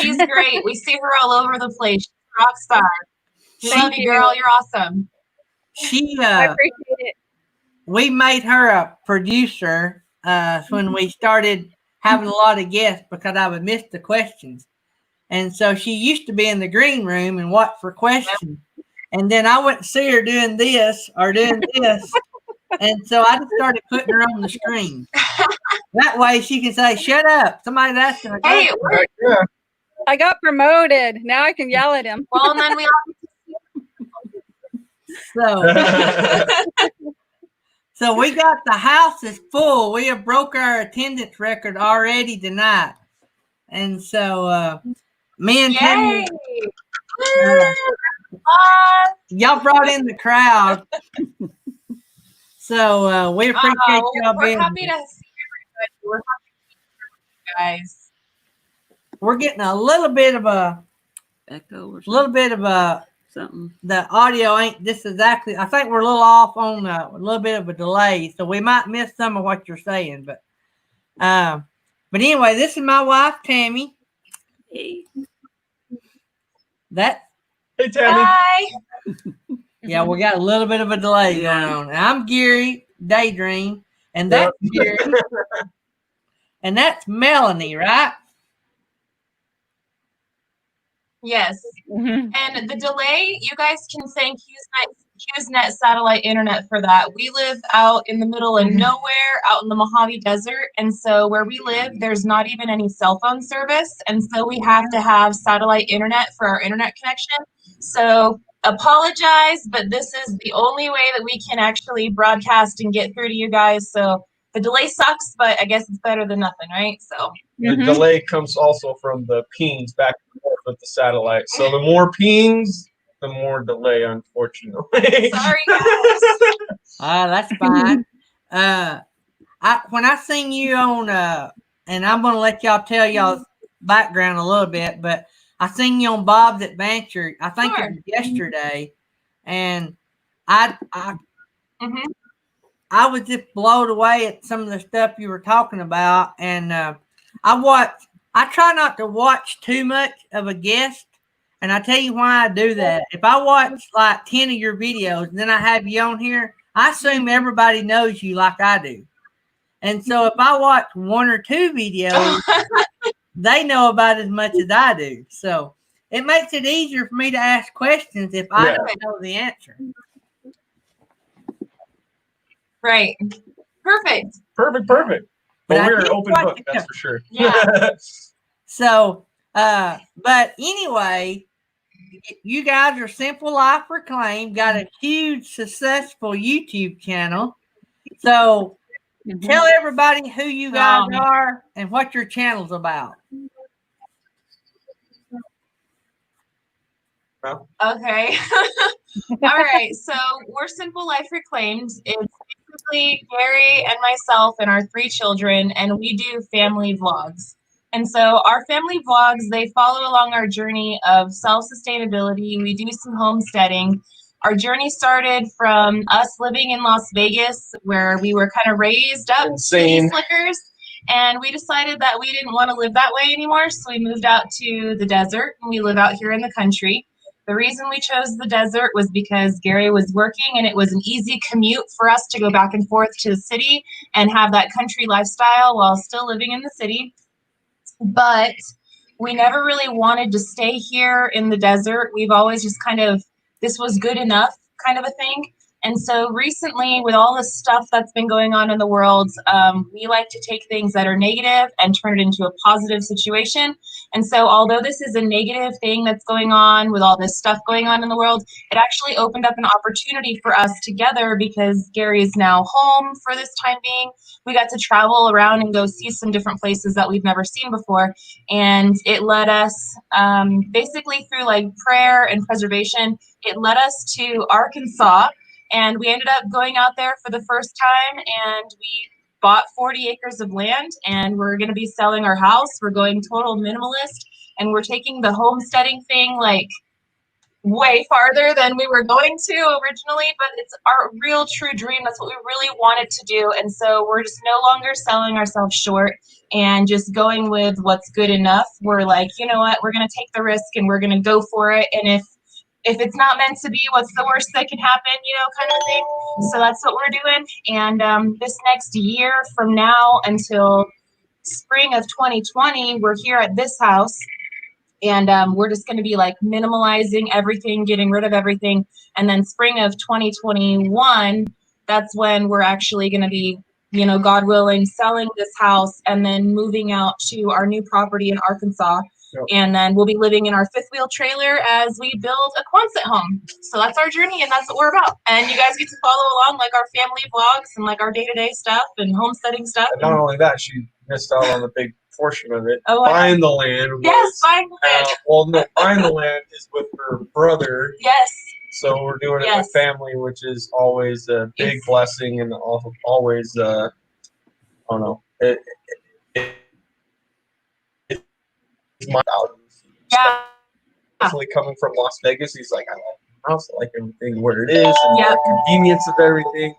she's great. We see her all over the place. Rock star. Love you, girl. You're awesome. I appreciate it. We made her a producer when we started having a lot of guests because I would miss the questions. And so she used to be in the green room and watch for questions. And then I went to see her doing this or doing this. And so I just started putting her on the screen. That way she can say, shut up. Somebody's asking a question. Hey, it worked. Yeah. I got promoted. Now I can yell at him. Well, and then we So we got the house is full. We have broke our attendance record already tonight. And so me and Tammy, y'all brought in the crowd. So we appreciate y'all being here. We're happy to see everybody. We're happy to see you guys. We're getting a little bit of a echo or something. The audio ain't this exactly. I think we're a little off on a little bit of a delay, so we might miss some of what you're saying. But anyway, this is my wife Tammy. Hey. Hey Tammy. Hi. Yeah, we got a little bit of a delay going on. And I'm Gary, Daydream, and that's Gary, and that's Melanie, right? Yes. And the delay, you guys can thank HughesNet satellite internet for that. We live out in the middle of nowhere, out in the Mojave Desert. And so where we live, there's not even any cell phone service. And so we have to have satellite internet for our internet connection. So apologize, but this is the only way that we can actually broadcast and get through to you guys. So the delay sucks, but I guess it's better than nothing, right? So the delay comes also from the pings back and forth with the satellite. So the more pings, the more delay, unfortunately. Sorry, guys. That's fine. When I seen you on, and I'm gonna let y'all tell y'all's background a little bit, but I seen you on Bob's Adventure. I think it was yesterday, and I was just blown away at some of the stuff you were talking about, and I try not to watch too much of a guest, and I tell you why I do that. If I watch like 10 of your videos and then I have you on here, I assume everybody knows you like I do. And so if I watch 1 or 2 videos, they know about as much as I do. So it makes it easier for me to ask questions if I don't know the answer. Right. Perfect. But we're an open book, that's for sure. Yeah. So, but anyway, you guys are Simple Life Reclaimed, got a huge, successful YouTube channel. So tell everybody who you guys are and what your channel's about. Okay. All right. So we're Simple Life Reclaimed. It's basically Gary and myself and our 3 children, and we do family vlogs. And so our family vlogs, they follow along our journey of self-sustainability. We do some homesteading. Our journey started from us living in Las Vegas, where we were kind of raised up city slickers. And we decided that we didn't want to live that way anymore. So we moved out to the desert, and we live out here in the country. The reason we chose the desert was because Gary was working and it was an easy commute for us to go back and forth to the city and have that country lifestyle while still living in the city. But we never really wanted to stay here in the desert. We've always just kind of, this was good enough kind of a thing. And so recently, with all the stuff that's been going on in the world, we like to take things that are negative and turn it into a positive situation. And so although this is a negative thing that's going on with all this stuff going on in the world, it actually opened up an opportunity for us together because Gary is now home for this time being. We got to travel around and go see some different places that we've never seen before. And it led us, basically through like prayer and preservation, it led us to Arkansas. And we ended up going out there for the first time, and we bought 40 acres of land, and we're going to be selling our house. We're going total minimalist, and we're taking the homesteading thing like way farther than we were going to originally, but it's our real true dream. That's what we really wanted to do. And so we're just no longer selling ourselves short and just going with what's good enough. We're like, you know what, we're going to take the risk and we're going to go for it. And if it's not meant to be, what's the worst that can happen, you know, kind of thing. So that's what we're doing. And this next year from now until spring of 2020, we're here at this house. And we're just going to be like minimalizing everything, getting rid of everything. And then spring of 2021, that's when we're actually going to be, you know, God willing, selling this house and then moving out to our new property in Arkansas. Yep. And then we'll be living in our fifth wheel trailer as we build a Quonset home. So that's our journey and that's what we're about. And you guys get to follow along like our family vlogs and like our day-to-day stuff and homesteading stuff. And not only that, she missed out on the big portion of it. Oh, buying the land. Yes, buying the land. Well, no, buying the land is with her brother. Yes. So we're doing it with family, which is always a big blessing and also always, I don't know, it's my out. Yeah. Definitely coming from Las Vegas, he's like, I like the house, I like everything where it is, and the convenience of everything.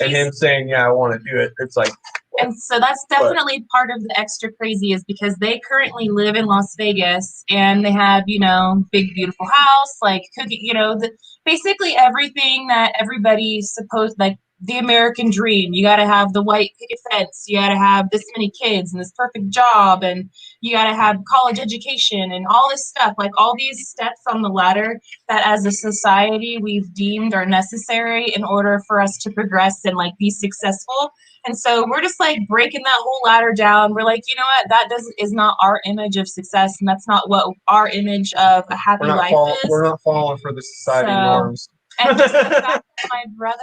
And him saying, yeah, I want to do it. It's like, and so that's definitely part of the extra crazy is because they currently live in Las Vegas and they have, you know, big, beautiful house, like, you know, basically everything that everybody's supposed, like the American dream. You got to have the white picket fence. You got to have this many kids and this perfect job. And you got to have college education and all this stuff, like all these steps on the ladder that as a society we've deemed are necessary in order for us to progress and like be successful. And so we're just like breaking that whole ladder down. We're like, you know what, that is not our image of success, and that's not what our image of a happy life is. We're not falling for the society norms. And just the fact that my brother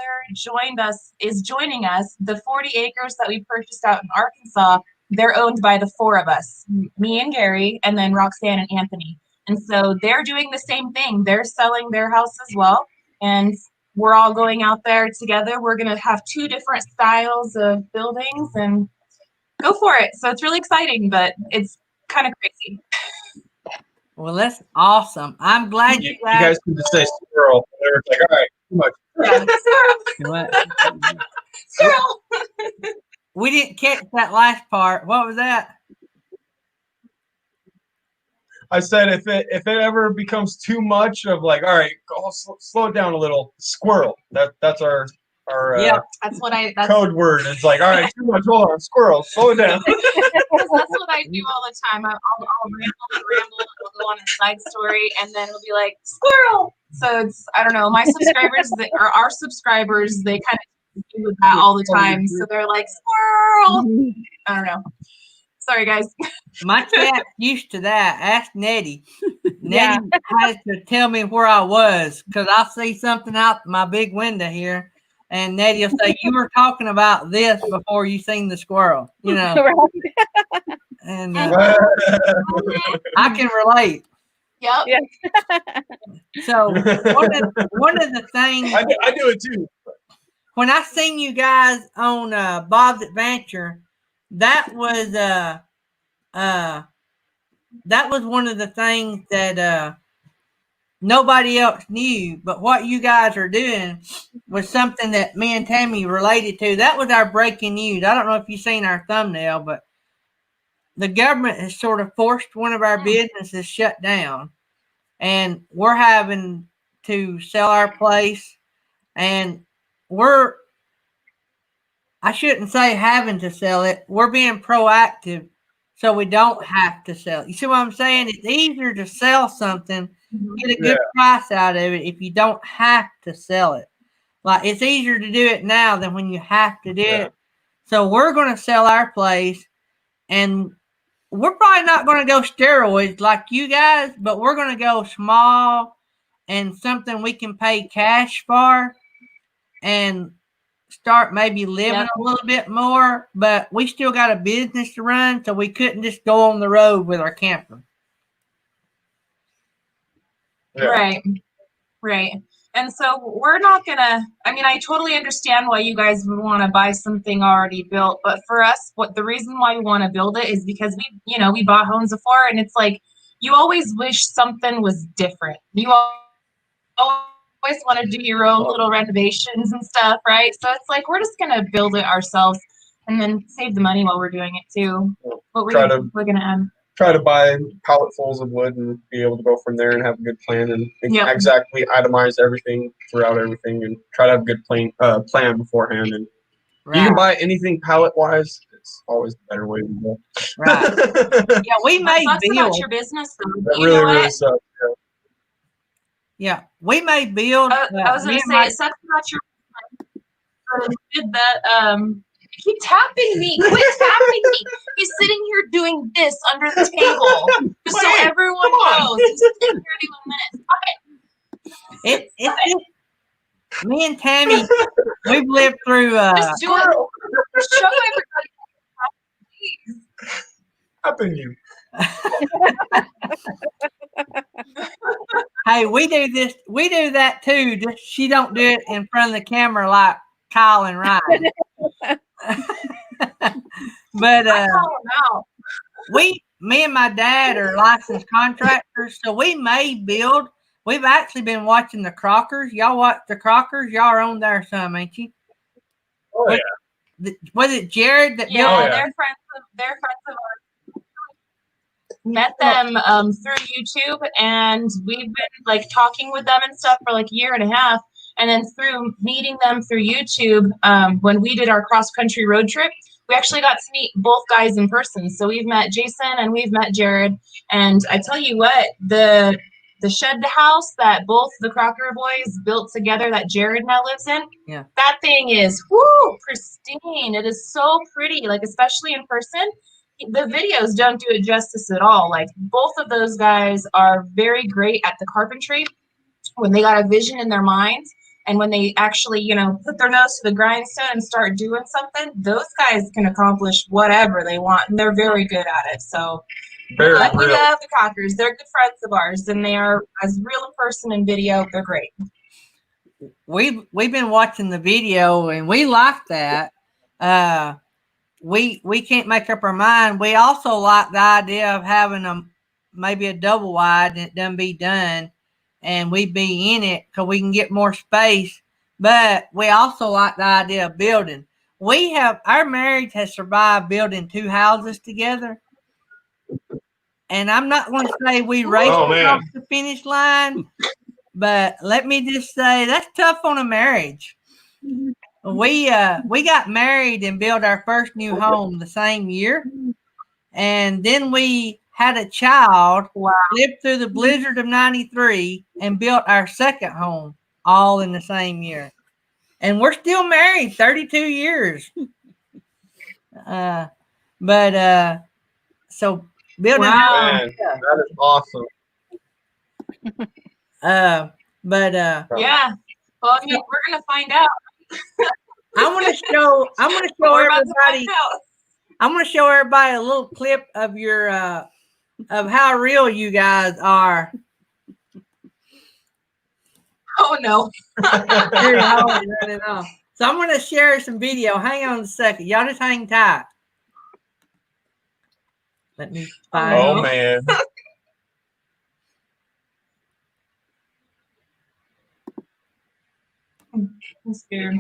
is joining us, the 40 acres that we purchased out in Arkansas, they're owned by the four of us, me and Gary, and then Roxanne and Anthony. And so they're doing the same thing. They're selling their house as well. And we're all going out there together. We're going to have two different styles of buildings and go for it. So it's really exciting, but it's kind of crazy. Well, that's awesome. I'm glad you guys can just say squirrel. It's like, all right, too much. Yeah, squirrel. We didn't catch that last part. What was that? I said if it ever becomes too much of like, all right, slow it down a little. Squirrel. That's our that's what code word. It's like, all right, too much. Hold on, squirrel. Slow it down. That's what I do all the time. I'll ramble. I'll go on a side story, and then it'll be like squirrel. So it's, I don't know. My subscribers or our subscribers, they kind of do with that all the time. So they're like squirrel. I don't know. Sorry, guys. My cat's used to that. Ask Nettie. Nettie has to tell me where I was because I'll see something out my big window here. And Nettie will say, you were talking about this before you seen the squirrel, you know. And I can relate. Yep. Yeah. So one of the things I do it too. When I seen you guys on Bob's Adventure, that was one of the things that nobody else knew, but what you guys are doing was something that me and Tammy related to. That was our breaking news. I don't know if you've seen our thumbnail, but the government has sort of forced one of our businesses shut down. and we're having to sell our place, and I shouldn't say having to sell it. We're being proactive so we don't have to sell it. You see what I'm saying? It's easier to sell something, get a good price out of it if you don't have to sell it. Like, it's easier to do it now than when you have to do it. So we're going to sell our place, and we're probably not going to go steroids like you guys, but we're going to go small and something we can pay cash for and start maybe living a little bit more. But we still got a business to run, so we couldn't just go on the road with our camper. Right. And so we're not gonna, I mean, I totally understand why you guys would want to buy something already built, but for us, the reason why we want to build it is because we bought homes before, and it's like, you always wish something was different. You always want to do your own little renovations and stuff, right? So it's like, we're just gonna build it ourselves and then save the money while we're doing it too. But we're gonna add. Try to buy palletfuls of wood and be able to go from there and have a good plan and exactly itemize everything throughout everything and try to have a good plan beforehand. And you can buy anything pallet wise. It's always the better way to go. Right. Yeah, we may build about your business though. That really sucks. Yeah, we may build. I was going to say, it sucks about your business. But it's good that keep tapping me. Quit tapping me. He's sitting here doing this under the table. Just so everyone knows. He's sitting here doing this. It's me and Tammy, we've lived through just do it. Show everybody. Please. Tapping you. Hey, we do that too. Just she don't do it in front of the camera like Kyle and Ryan. But me and my dad are licensed contractors, so we may build. We've actually been watching the Crockers. Y'all watch the Crockers? Y'all are on there some, ain't you? Oh yeah. Was it Jared that built? Yeah, they're friends of ours. Met them through YouTube, and we've been like talking with them and stuff for like a year and a half. And then through meeting them through YouTube, when we did our cross-country road trip, we actually got to meet both guys in person. So we've met Jason and we've met Jared. And I tell you what, the shed house that both the Crocker boys built together that Jared now lives in, that thing is pristine. It is so pretty, like especially in person. The videos don't do it justice at all. Like both of those guys are very great at the carpentry when they got a vision in their minds. And when they actually, put their nose to the grindstone and start doing something, those guys can accomplish whatever they want, and they're very good at it. So we love the Cockers. They're good friends of ours, and they are as real in person and video. They're great. We've been watching the video, and we like that. We can't make up our mind. We also like the idea of having maybe a double wide, and it done be done. And we be in it because we can get more space. But we also like the idea of building. Our marriage has survived building 2 houses together. And I'm not going to say we raced across the finish line, but let me just say that's tough on a marriage. We got married and built our first new home the same year. And then we had a child, lived through the blizzard of 93, and built our second home all in the same year. And we're still married 32 years. So building Man, that is awesome. Yeah. Well, I mean, we're gonna find out. I'm gonna show everybody. I'm gonna show everybody a little clip of your of how real you guys are. Oh no. So I'm gonna share some video. Hang on a second. Y'all just hang tight. Let me find Oh man. I'm scared.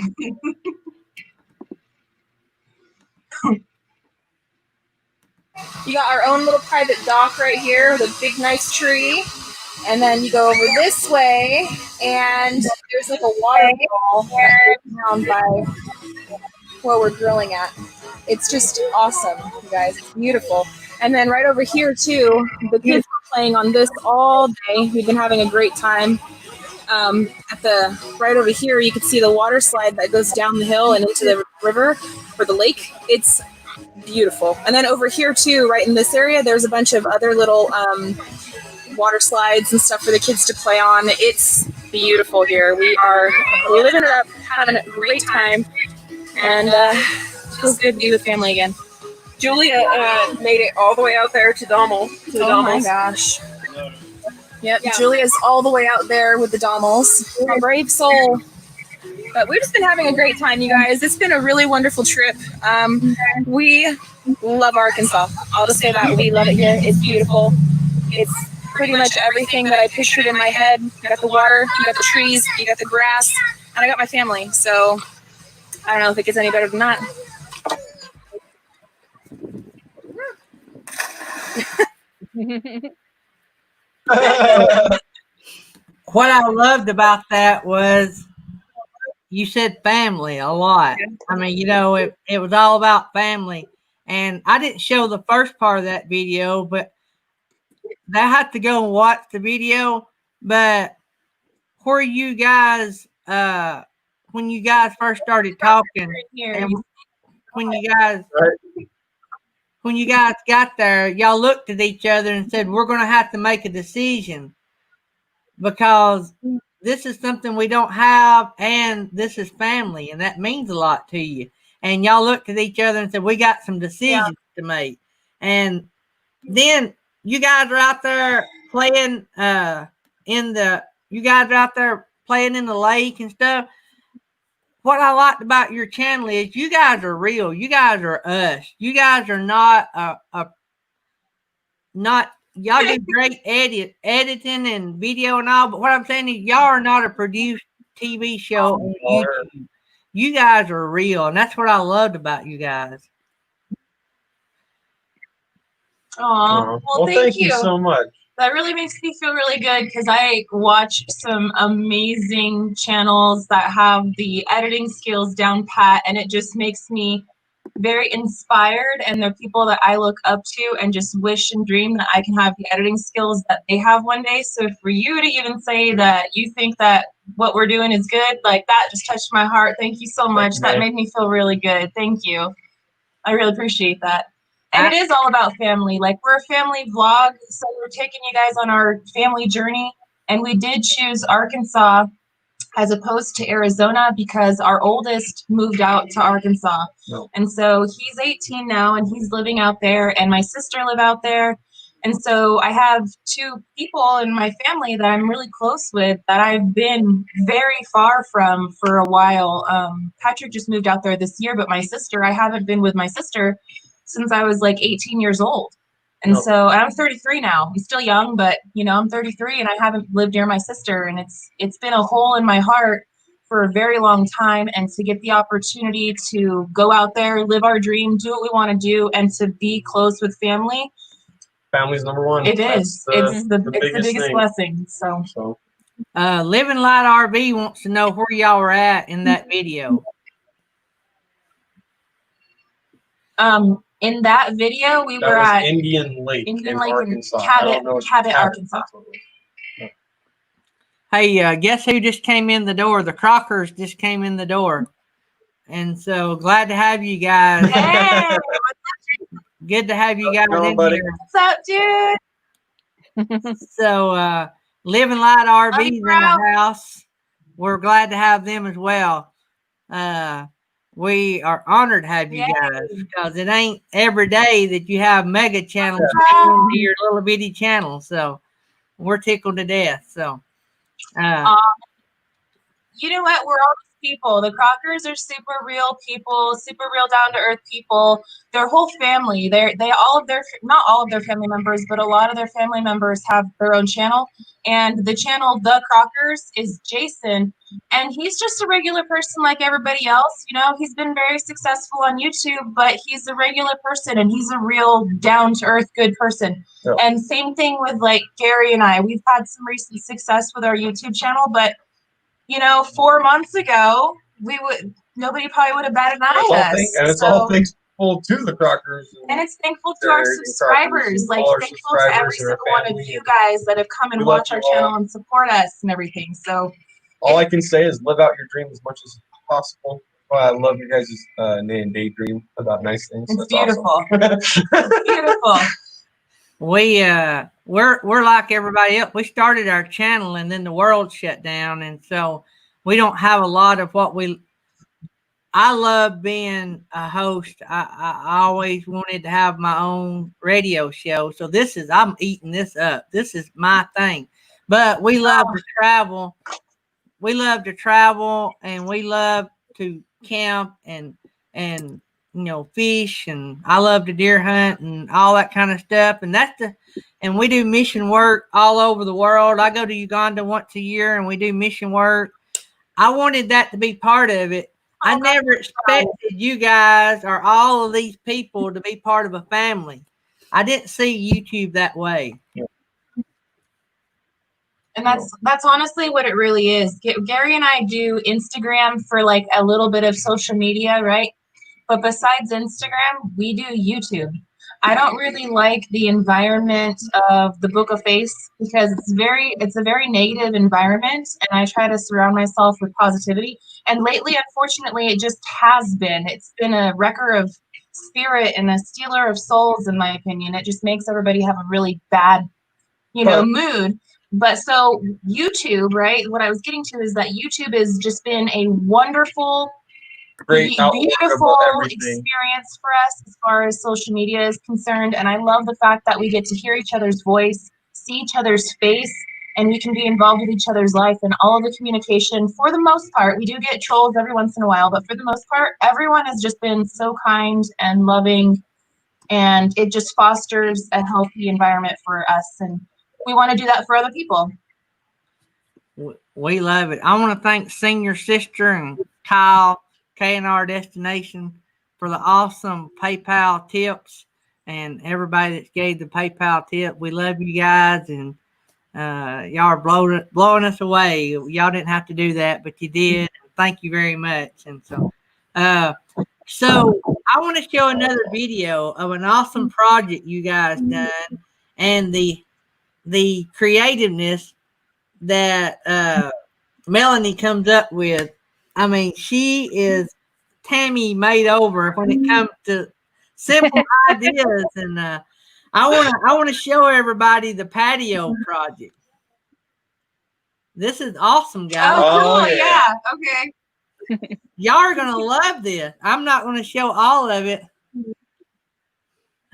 You got our own little private dock right here with a big nice tree. And then you go over this way, and there's like a waterfall that goes down by where we're grilling at. It's just awesome, you guys. It's beautiful. And then right over here too, the kids were playing on this all day. We've been having a great time. At the right over here, you can see the water slide that goes down the hill and into the river or the lake. It's beautiful. And then over here too, right in this area, there's a bunch of other little water slides and stuff for the kids to play on. It's beautiful here. We're living it up, having a great time, and feels good to be with family again. Julia made it all the way out there to Dommel. Oh my gosh. Yep, yeah. Julia's all the way out there with the Dommels. A brave soul. But we've just been having a great time, you guys. It's been a really wonderful trip. We love Arkansas. I'll just say that. We love it here. It's beautiful. It's pretty much everything that I pictured in my head. You got the water, you got the trees, you got the grass, and I got my family. So I don't know if it gets any better than that. What I loved about that was you said family a lot. I mean, you know, it was all about family. And I didn't show the first part of that video, but they had to go and watch the video. But where you guys, when you guys first started talking, and when you guys got there, y'all looked at each other and said, we're going to have to make a decision because this is something we don't have, and this is family, and that means a lot to you. And y'all looked at each other and said, we got some decisions to make. And then you guys are out there playing in the lake and stuff. What I liked about your channel is you guys are real. You guys are us. You guys are not y'all do great editing and video and all, but what I'm saying is y'all are not a produced TV show on YouTube. You guys are real, and that's what I loved about you guys. Aw, well, thank you so much. That really makes me feel really good because I watch some amazing channels that have the editing skills down pat, and it just makes me very inspired, and they're people that I look up to and just wish and dream that I can have the editing skills that they have one day. So for you to even say that you think that what we're doing is good, like that just touched my heart. Thank you so much. That made me feel really good. Thank you. I really appreciate that. And it is all about family. Like, we're a family vlog, so we're taking you guys on our family journey. And we did choose Arkansas as opposed to Arizona because our oldest moved out to Arkansas. No. And so he's 18 now, and he's living out there, and my sister live out there. And so I have two people in my family that I'm really close with that I've been very far from for a while. Patrick just moved out there this year, but my sister, I haven't been with my sister since I was like 18 years old. And so I'm 33 now. I'm still young, but you know, I'm 33 and I haven't lived near my sister, and it's been a hole in my heart for a very long time. And to get the opportunity to go out there, live our dream, do what we want to do, and to be close with family. Family's number one. It is. It's the biggest blessing. So Living Light RV wants to know where y'all were at in that video. In that video, we were at Indian Lake in Arkansas. Cabot, Arkansas. Hey, guess who just came in the door? The Crockers just came in the door. And so glad to have you guys. Hey, good to have you guys in here. What's up, dude? So Living Light RV's in the house. We're glad to have them as well. We are honored to have you guys because it ain't every day that you have mega channels to your little bitty channel. So we're tickled to death. So you know what? We're all people. The Crockers are super real people, super real down to earth people. Their whole family, not all of their family members, but a lot of their family members have their own channel. And the channel, The Crockers, is Jason. And he's just a regular person like everybody else. You know, he's been very successful on YouTube, but he's a regular person and he's a real down to earth, good person. Yeah. And same thing with like Gary and I. We've had some recent success with our YouTube channel, but you know, 4 months ago, nobody probably would have batted an eye at us. And it's all thankful to the Crockers. And it's thankful to our subscribers. Like, thankful to every single one of you guys that have come and watch our channel and support us and everything. So, all I can say is live out your dream as much as possible. Well, I love you guys' name, Daydream, about nice things. It's beautiful. Awesome. It's beautiful. We're like everybody else. We started our channel and then the world shut down, and so we don't have a lot of what I love being a host. I always wanted to have my own radio show. So I'm eating this up. This is my thing. But we love to travel. We love to travel and we love to camp and fish, and I love to deer hunt and all that kind of stuff. And we do mission work all over the world. I go to Uganda once a year and we do mission work. I wanted that to be part of it. I never expected you guys or all of these people to be part of a family. I didn't see YouTube that way. And that's honestly what it really is. Gary and I do Instagram for like a little bit of social media, right? But besides Instagram, we do YouTube. I don't really like the environment of the Book of Face because it's a very negative environment, and I try to surround myself with positivity. And lately, unfortunately, it just has been. It's been a wrecker of spirit and a stealer of souls, in my opinion. It just makes everybody have a really bad, mood. But so YouTube, right? What I was getting to is that YouTube has just been a wonderful, beautiful experience for us as far as social media is concerned. And I love the fact that we get to hear each other's voice, see each other's face, and we can be involved with each other's life and all of the communication. For the most part, we do get trolls every once in a while, but for the most part, everyone has just been so kind and loving, and it just fosters a healthy environment for us. And we want to do that for other people. We love it. I want to thank Senior Sister and Kyle, K&R Destination, for the awesome PayPal tips, and everybody that gave the PayPal tip. We love you guys, and y'all are blowing us away. Y'all didn't have to do that, but you did. Thank you very much. And so I want to show another video of an awesome project you guys done, and the creativeness that Melanie comes up with. I mean, she is Tammy made over when it comes to simple ideas. And I want to show everybody the patio project. This is awesome, guys. Oh, cool. Yeah. Okay. Y'all are going to love this. I'm not going to show all of it.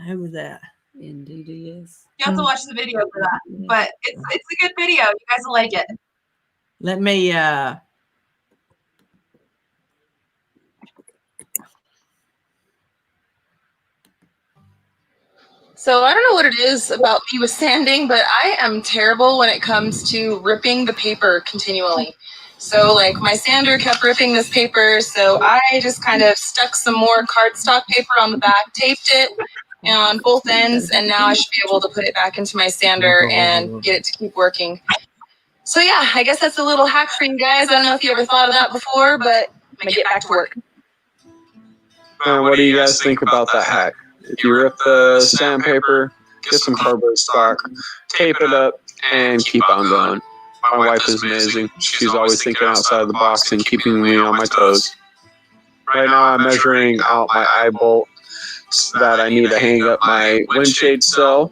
Who was that? In DDS. You have to watch the video for that. But it's a good video. You guys will like it. Let me So I don't know what it is about me with sanding, but I am terrible when it comes to ripping the paper continually. So like my sander kept ripping this paper, so I just kind of stuck some more cardstock paper on the back, taped it on both ends, and now I should be able to put it back into my sander and get it to keep working. So yeah, I guess that's a little hack for you guys. I don't know if you ever thought of that before, but I'm gonna get back to work. What do you guys think about that hack? If you rip the sandpaper, get some cardboard stock, tape it up, and keep on going. My wife is amazing. She's always thinking outside the box and keeping me on my toes. Right now I'm measuring out my eye bolt that I need to hang up my windshade cell.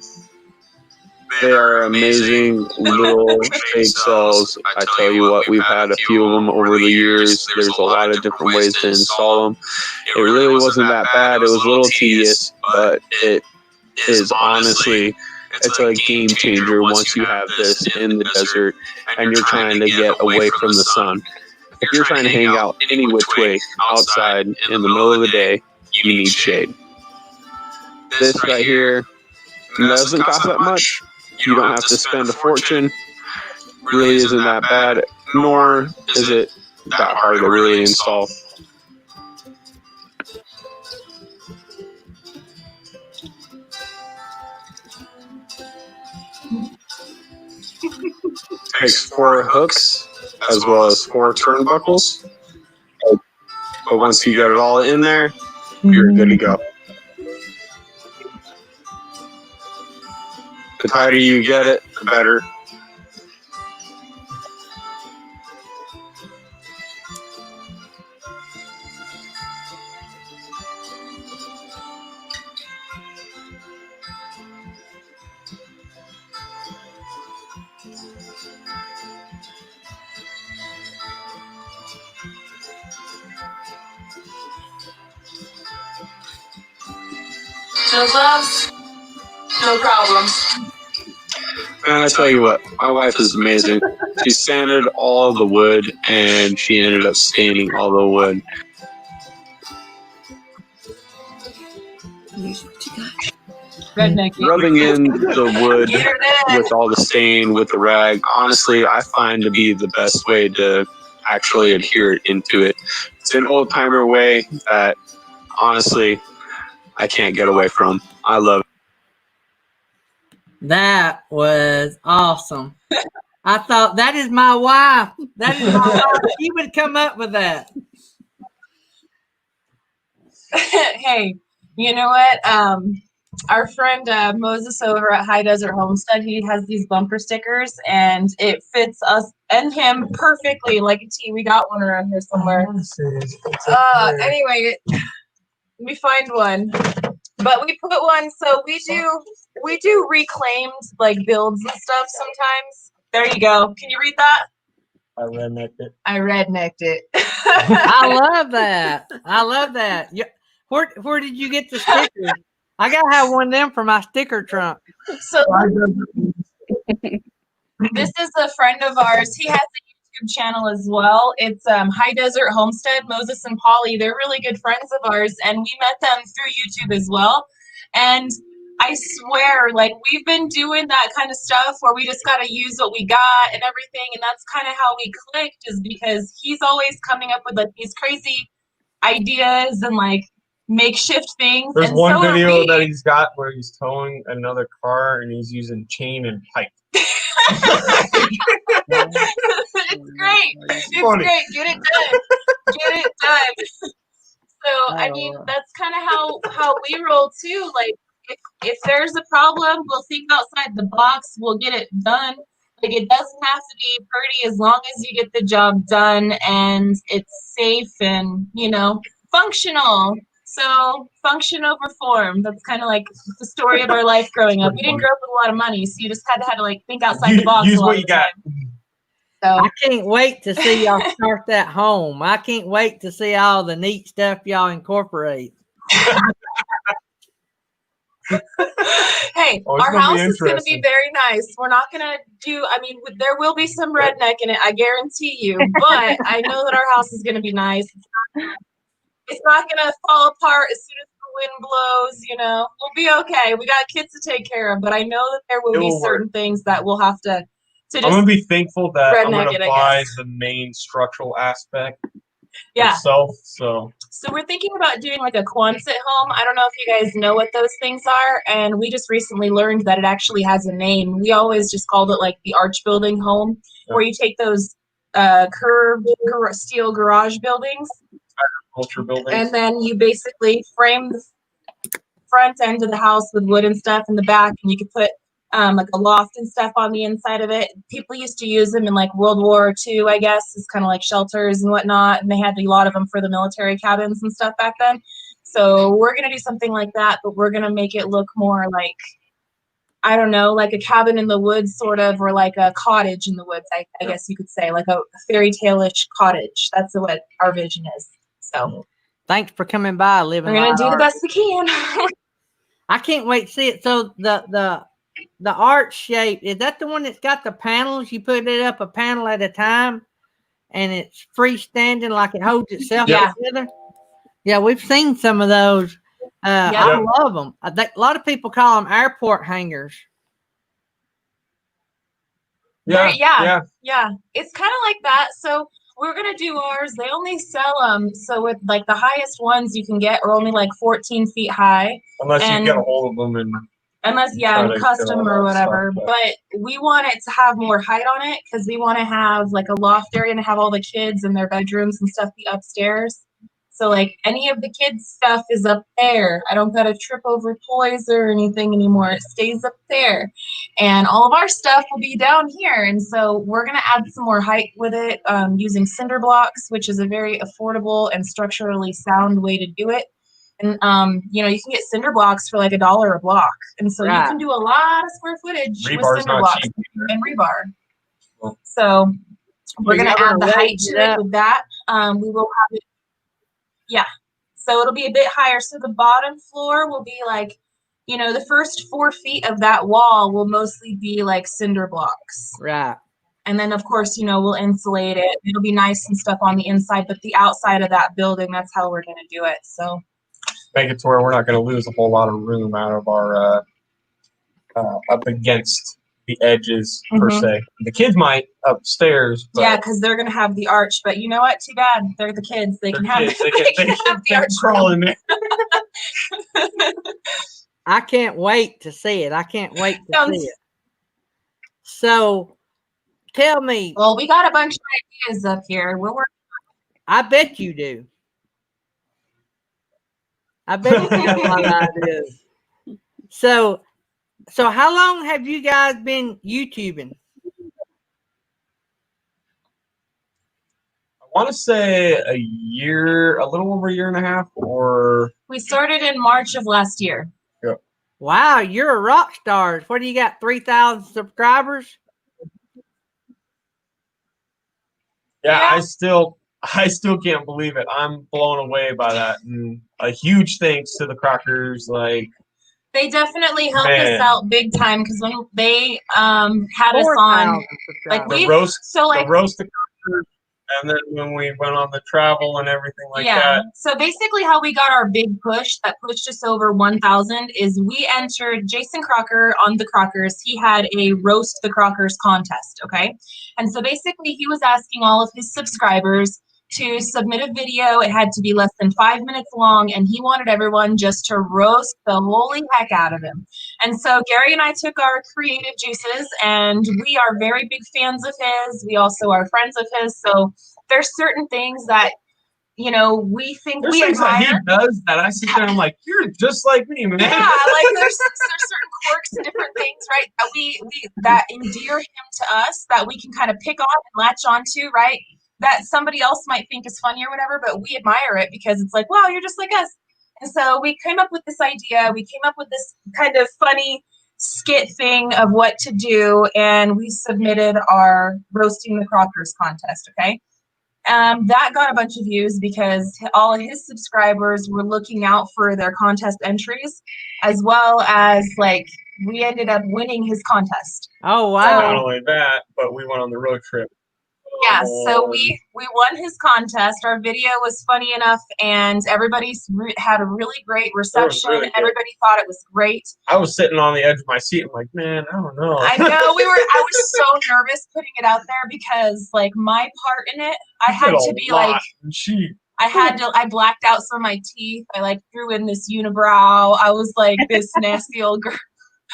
They are amazing little shade cells. I tell you what, we've had a few of them over the years. There's a lot of different ways to install them. It really wasn't that bad. It was a little tedious, but it is honestly, it's a game changer once you have this in the desert and you're trying to get away from the sun. if you're trying to hang out any which way outside in the middle of the day, you need shade. This right here doesn't cost that much. You don't have to spend a fortune. Really isn't that bad, nor is it that hard to really install. Takes 4 hooks as well as 4 turnbuckles. But once you get it all in there, you're good to go. The tighter you get it, the better. No gloves, no problems. And I tell you what, my wife is amazing. She sanded all the wood, and she ended up staining all the wood. Redneck. Rubbing in the wood with all the stain with the rag, honestly, I find to be the best way to actually adhere it into it. It's an old timer way that, honestly, I can't get away from. I love it. That was awesome. I thought, that is my wife. That is my wife. She would come up with that. Hey, you know what? Our friend Moses over at High Desert Homestead, he has these bumper stickers, and it fits us and him perfectly like a T. We got one around here somewhere. Anyway, we find one, but we put one. So we do reclaimed like builds and stuff sometimes. There you go. Can you read that? I rednecked it. I love that. I love that. Where did you get the stickers? I gotta have one of them for my sticker trunk. So this is a friend of ours. He has a YouTube channel as well. It's High Desert Homestead. Moses and Polly, they're really good friends of ours, and we met them through YouTube as well. And I swear, like, we've been doing that kind of stuff where we just got to use what we got and everything. And that's kind of how we clicked, is because he's always coming up with like these crazy ideas and like makeshift things. There's and one so video that he's got where he's towing another car and he's using chain and pipe. It's great. It's funny. Great. Get it done. Get it done. So I mean, that's kind of how we roll too. Like, if there's a problem, we'll think outside the box. We'll get it done. Like, it doesn't have to be pretty as long as you get the job done and it's safe and, you know, functional. So function over form. That's kind of like the story of our life growing up. We didn't grow up with a lot of money, so you just had to like think outside the box. Use what you got. So I can't wait to see y'all start that home. I can't wait to see all the neat stuff y'all incorporate. Hey, our house is going to be very nice. We're not going to do, I mean, there will be some redneck in it, I guarantee you. But I know that our house is going to be nice. It's not going to fall apart as soon as the wind blows, you know. We'll be okay. We got kids to take care of. But I know that there will be certain things that we'll have to just I'm going to be thankful that I'm going to buy guess. the main structural aspect yeah. itself. So we're thinking about doing like a Quonset home. I don't know if you guys know what those things are. And we just recently learned that it actually has a name. We always just called it like the arch building home, where you take those curved steel garage buildings, and then you basically frame the front end of the house with wood and stuff in the back, and you could put like a loft and stuff on the inside of it. People used to use them in like World War II, I guess, as kind of like shelters and whatnot. And they had a lot of them for the military cabins and stuff back then. So we're going to do something like that, but we're going to make it look more like, I don't know, like a cabin in the woods sort of, or like a cottage in the woods, I guess you could say, like a fairy tale-ish cottage. That's what our vision is. So thanks for coming by, Living We're going to do the best we can. I can't wait to see it. So the arch shape, is that the one that's got the panels? You put it up a panel at a time and it's freestanding, like it holds itself Yeah. together. Yeah, we've seen some of those. I love them. A lot of people call them airport hangers. Yeah. It's kind of like that. So we're gonna do ours. They only sell them. So with like the highest ones you can get are only like 14 feet high. Unless you get a hold of them and. Unless, and custom or whatever. Stuff, but we want it to have more height on it because we want to have like a loft area and have all the kids in their bedrooms and stuff be upstairs. So like any of the kids' stuff is up there. I don't gotta trip over toys or anything anymore. It stays up there. And all of our stuff will be down here. And so we're gonna add some more height with it using cinder blocks, which is a very affordable and structurally sound way to do it. And you know, you can get cinder blocks for like $1 a block, and so you can do a lot of square footage with cinder blocks and rebar. Cool. So we're gonna add the height to it with that. We will have it, so it'll be a bit higher. So the bottom floor will be like, you know, the first 4 feet of that wall will mostly be like cinder blocks. Right. And then of course, you know, we'll insulate it. It'll be nice and stuff on the inside, but the outside of that building, that's how we're gonna do it. So. Make it to where we're not going to lose a whole lot of room out of our up against the edges per se. The kids might upstairs. Yeah, because they're going to have the arch, but you know what? Too bad. They're the kids. They can have the arch. Crawl in there. I can't wait to see it. I can't wait to see it. So, tell me. Well, we got a bunch of ideas up here. We're working. I bet you do. I bet you got a lot of ideas. So how long have you guys been YouTubing? I want to say a year, a little over a year and a half, or. We started in March of last year. Yeah. Wow, you're a rock star. What do you got? 3,000 subscribers? Yeah, I still can't believe it. I'm blown away by that. And a huge thanks to the Crockers. Like, they definitely helped us out big time because when they had us on, like the roast the Crockers, and then when we went on the travel and everything like that. So basically, how we got our big push that pushed us over 1,000 is we entered Jason Crocker on the Crockers. He had a roast the Crockers contest. Okay, and so basically, he was asking all of his subscribers to submit a video. It had to be less than 5 minutes long, and he wanted everyone just to roast the holy heck out of him. And so Gary and I took our creative juices, and we are very big fans of his. We also are friends of his. So there's certain things that, you know, we think we admire. He does that. I sit there and I'm like, you're just like me, man. Yeah, like there's certain quirks and different things, right? That we that endear him to us, that we can kind of pick on and latch onto, right? That somebody else might think is funny or whatever, but we admire it because it's like, wow, you're just like us. And so we came up with this idea. We came up with this kind of funny skit thing of what to do, and we submitted our Roasting the Crockers contest, okay? That got a bunch of views because all of his subscribers were looking out for their contest entries, as well as, like, we ended up winning his contest. Oh, wow. Not only that, but we went on the road trip. Yeah, so we won his contest. Our video was funny enough, and everybody had a really great reception. Really everybody thought it was great. I was sitting on the edge of my seat. I'm like, man, I don't know. I know. I was so nervous putting it out there because, like, my part in it, I had to be like, I blacked out some of my teeth. I like threw in this unibrow. I was like this nasty old girl.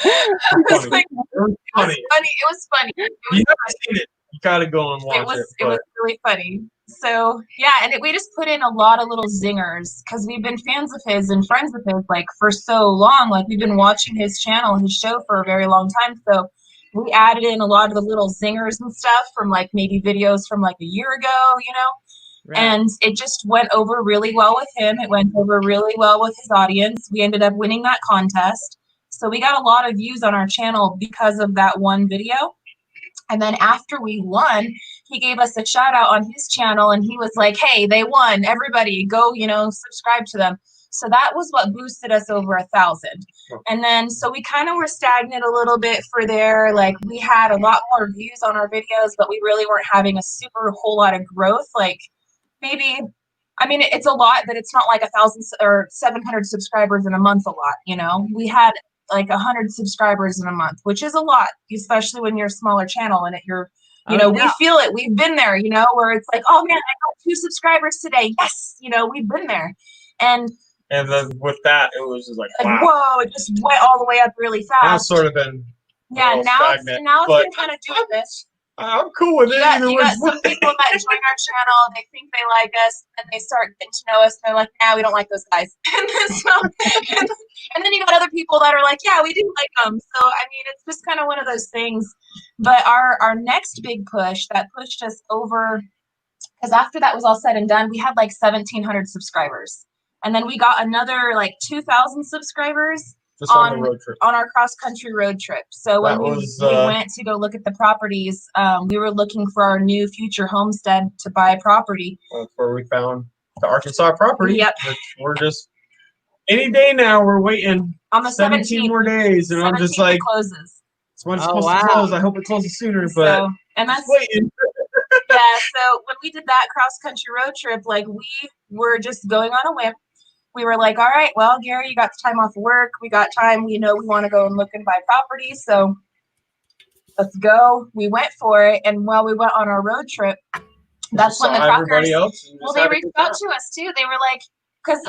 It was funny. It was funny. You haven't seen it. You gotta go and watch it. It was really funny. So yeah, and we just put in a lot of little zingers because we've been fans of his and friends with his like for so long. Like we've been watching his channel, his show for a very long time. So we added in a lot of the little zingers and stuff from like maybe videos from like a year ago, you know. Right. And it just went over really well with him. It went over really well with his audience. We ended up winning that contest. So we got a lot of views on our channel because of that one video. And then after we won, he gave us a shout out on his channel and he was like, hey, they won. Everybody go, you know, subscribe to them. So that was what boosted us over 1,000. And then, so we kind of were stagnant a little bit for there. Like we had a lot more views on our videos, but we really weren't having a super whole lot of growth. Like maybe, I mean, it's a lot, but it's not like 1,000 or 700 subscribers in a month. A lot, you know, we had like 100 subscribers in a month, which is a lot, especially when you're a smaller channel and you're, you know, we feel it. We've been there, you know, where it's like, oh man, I got 2 subscribers today. Yes. You know, we've been there. And then with that, it was just like, wow. Whoa, it just went all the way up really fast. Now it's sort of been now it's been kind of doing this. I'm cool with it. You got some people that join our channel, they think they like us, and they start getting to know us, and they're like, nah, we don't like those guys. And then you got other people that are like, yeah, we do like them. So, I mean, it's just kind of one of those things. But our next big push that pushed us over, because after that was all said and done, we had like 1,700 subscribers. And then we got another like 2,000 subscribers just on the road trip, on our cross-country road trip. So when we went to go look at the properties, we were looking for our new future homestead to buy property. That's where we found the Arkansas property. Yep. Which we're just any day now. We're waiting on the 17 more days, and I'm just like, closes. It's when it's supposed to close. I hope it closes sooner, but so, and that's waiting. Yeah. So when we did that cross-country road trip, like we were just going on a whim. We were like, all right, well, Gary, you got the time off of work. We got time. We know we want to go and look and buy properties. So let's go. We went for it. And while we went on our road trip, that's when the Crockers, they reached out to us too. They were like, because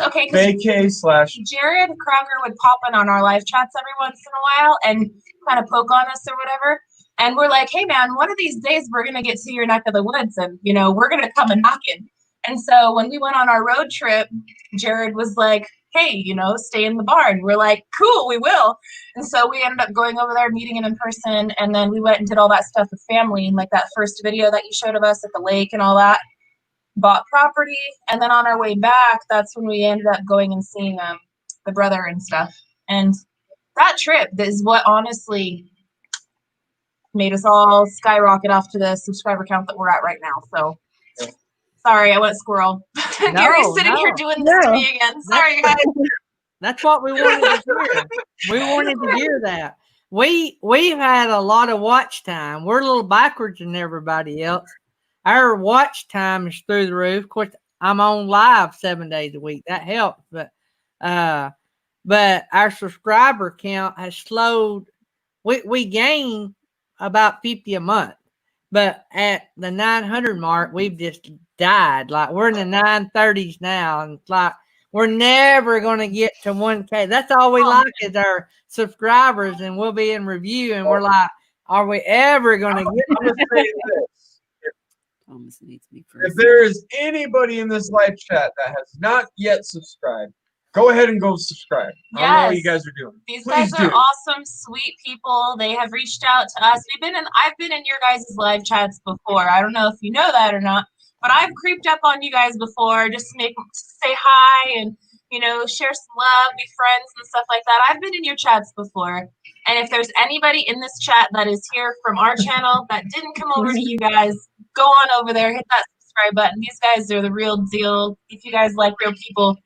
Jared Crocker would pop in on our live chats every once in a while and kind of poke on us or whatever. And we're like, hey, man, one of these days we're going to get to your neck of the woods and, you know, we're going to come and knock in. And so when we went on our road trip, Jared was like, hey, you know, stay in the barn. We're like, cool, we will. And so we ended up going over there, meeting him in person. And then we went and did all that stuff with family. And like that first video that you showed of us at the lake and all that, bought property. And then on our way back, that's when we ended up going and seeing the brother and stuff. And that trip is what honestly made us all skyrocket off to the subscriber count that we're at right now. So sorry, I went squirrel. Gary's sitting here doing this to me again. Sorry, guys. That's what we wanted to hear. We wanted to hear that. We've had a lot of watch time. We're a little backwards than everybody else. Our watch time is through the roof. Of course, I'm on live 7 days a week. That helps. But our subscriber count has slowed. We gain about 50 a month. But at the 900 mark, we've just died. Like we're in the 930s now, and it's like we're never going to get to 1K. That's all we like is our subscribers, and we'll be in review, and we're like, are we ever going to get to this? If there is anybody in this live chat that has not yet subscribed, go ahead and go subscribe. Yes. I don't know what you guys are doing. These guys are awesome, sweet people. They have reached out to us. I've been in your guys' live chats before. I don't know if you know that or not, but I've creeped up on you guys before just to say hi and, you know, share some love, be friends and stuff like that. I've been in your chats before. And if there's anybody in this chat that is here from our channel that didn't come over to you guys, go on over there, hit that subscribe button. These guys are the real deal. If you guys like real people,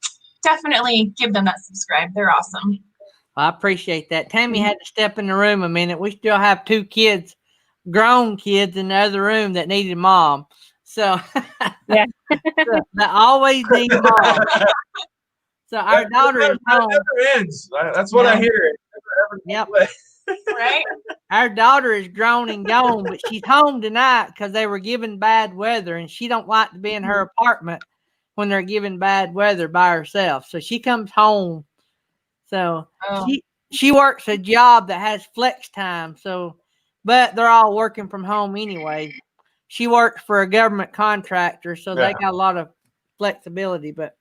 definitely give them that subscribe. They're awesome. I appreciate that. Tammy had to step in the room a minute. We still have 2 kids, grown kids in the other room that needed mom. So yeah, they always need mom. So our daughter is home. That never ends. That's what I hear. It never Yep. Right. Our daughter is grown and gone, but she's home tonight because they were given bad weather, and she don't like to be in her apartment when they're given bad weather by herself. So she comes home. So she works a job that has flex time. So, but they're all working from home anyway. She works for a government contractor, so they got a lot of flexibility. But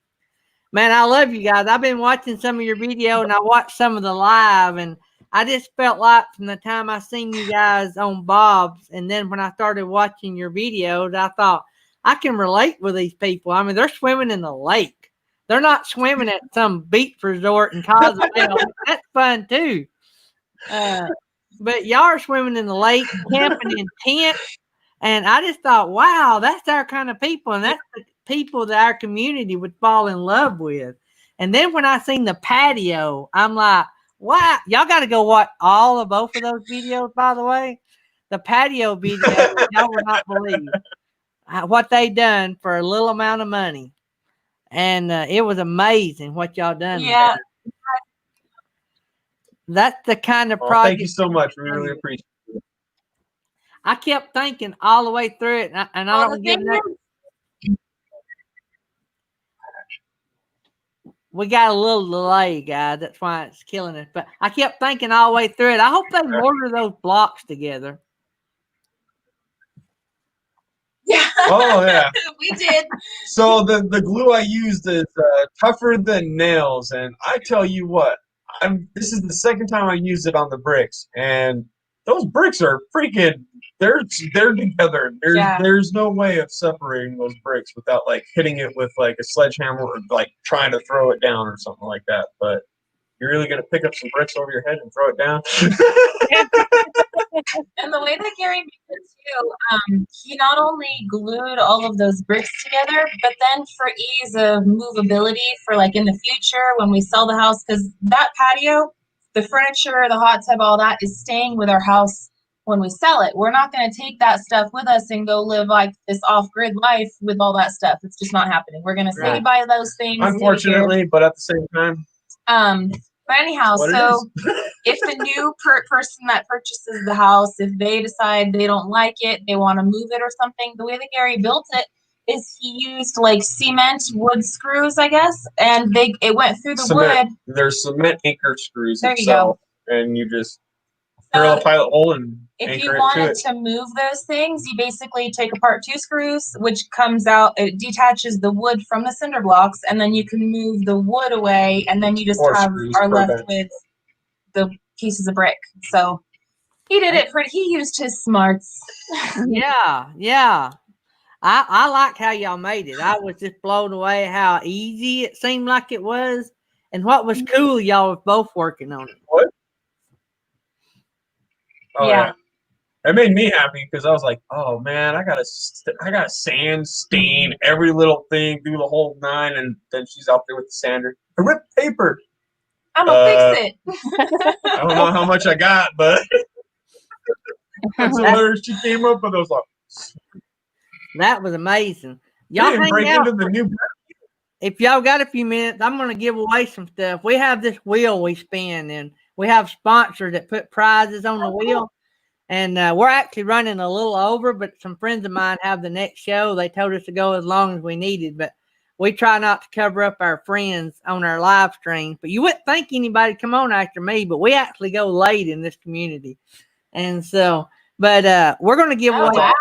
man, I love you guys. I've been watching some of your video, and I watched some of the live, and I just felt like from the time I seen you guys on Bob's, and then when I started watching your videos, I thought, I can relate with these people. I mean, they're swimming in the lake. They're not swimming at some beach resort in Cozumel. That's fun too. But y'all are swimming in the lake, camping in tents. And I just thought, wow, that's our kind of people. And that's the people that our community would fall in love with. And then when I seen the patio, I'm like, wow, y'all got to go watch all of both of those videos, by the way. The patio video, y'all would not believe what they done for a little amount of money. And it was amazing what y'all done. Yeah. That's the kind of project. Thank you so much. We really appreciate it. I kept thinking all the way through it, and I don't give that. We got a little delay, guys. That's why it's killing us. But I kept thinking all the way through it. I hope they mortar those blocks together. Yeah. Oh yeah. We did. So the glue I used is tougher than nails, and I tell you what, this is the second time I used it on the bricks, and those bricks are freaking. They're together. There's no way of separating those bricks without like hitting it with like a sledgehammer or like trying to throw it down or something like that. But you're really gonna pick up some bricks over your head and throw it down? And the way that Gary made it too, he not only glued all of those bricks together, but then for ease of movability for like in the future when we sell the house, because that patio, the furniture, the hot tub, all that is staying with our house when we sell it. We're not going to take that stuff with us and go live like this off-grid life with all that stuff. It's just not happening. We're going to say goodbye to those things. Unfortunately, but at the same time. But anyhow, so if the new person that purchases the house, if they decide they don't like it, they want to move it or something, the way that Gary built it is he used like cement wood screws, I guess, and it went through the wood. There's cement anchor screws there itself, you go. And you just drill a pilot hole and if you wanted to move those things, you basically take apart 2 screws, which comes out, it detaches the wood from the cinder blocks, and then you can move the wood away, and then you just are left with the pieces of brick. So he did it he used his smarts. Yeah. I like how y'all made it. I was just blown away how easy it seemed like it was. And what was cool, y'all were both working on it. What? Oh yeah. It made me happy because I was like, oh man, I gotta sand, stain every little thing, do the whole 9, and then she's out there with the sander. I ripped paper. I'm gonna fix it. I don't know how much I got, but that's the letters she came up with. I was like, that was amazing. Y'all hang out. Into the new. If y'all got a few minutes, I'm gonna give away some stuff. We have this wheel we spin, and we have sponsors that put prizes on the wheel. And we're actually running a little over, but some friends of mine have the next show. They told us to go as long as we needed, but we try not to cover up our friends on our live stream. But you wouldn't think anybody come on after me, but we actually go late in this community. And so, but we're going to give away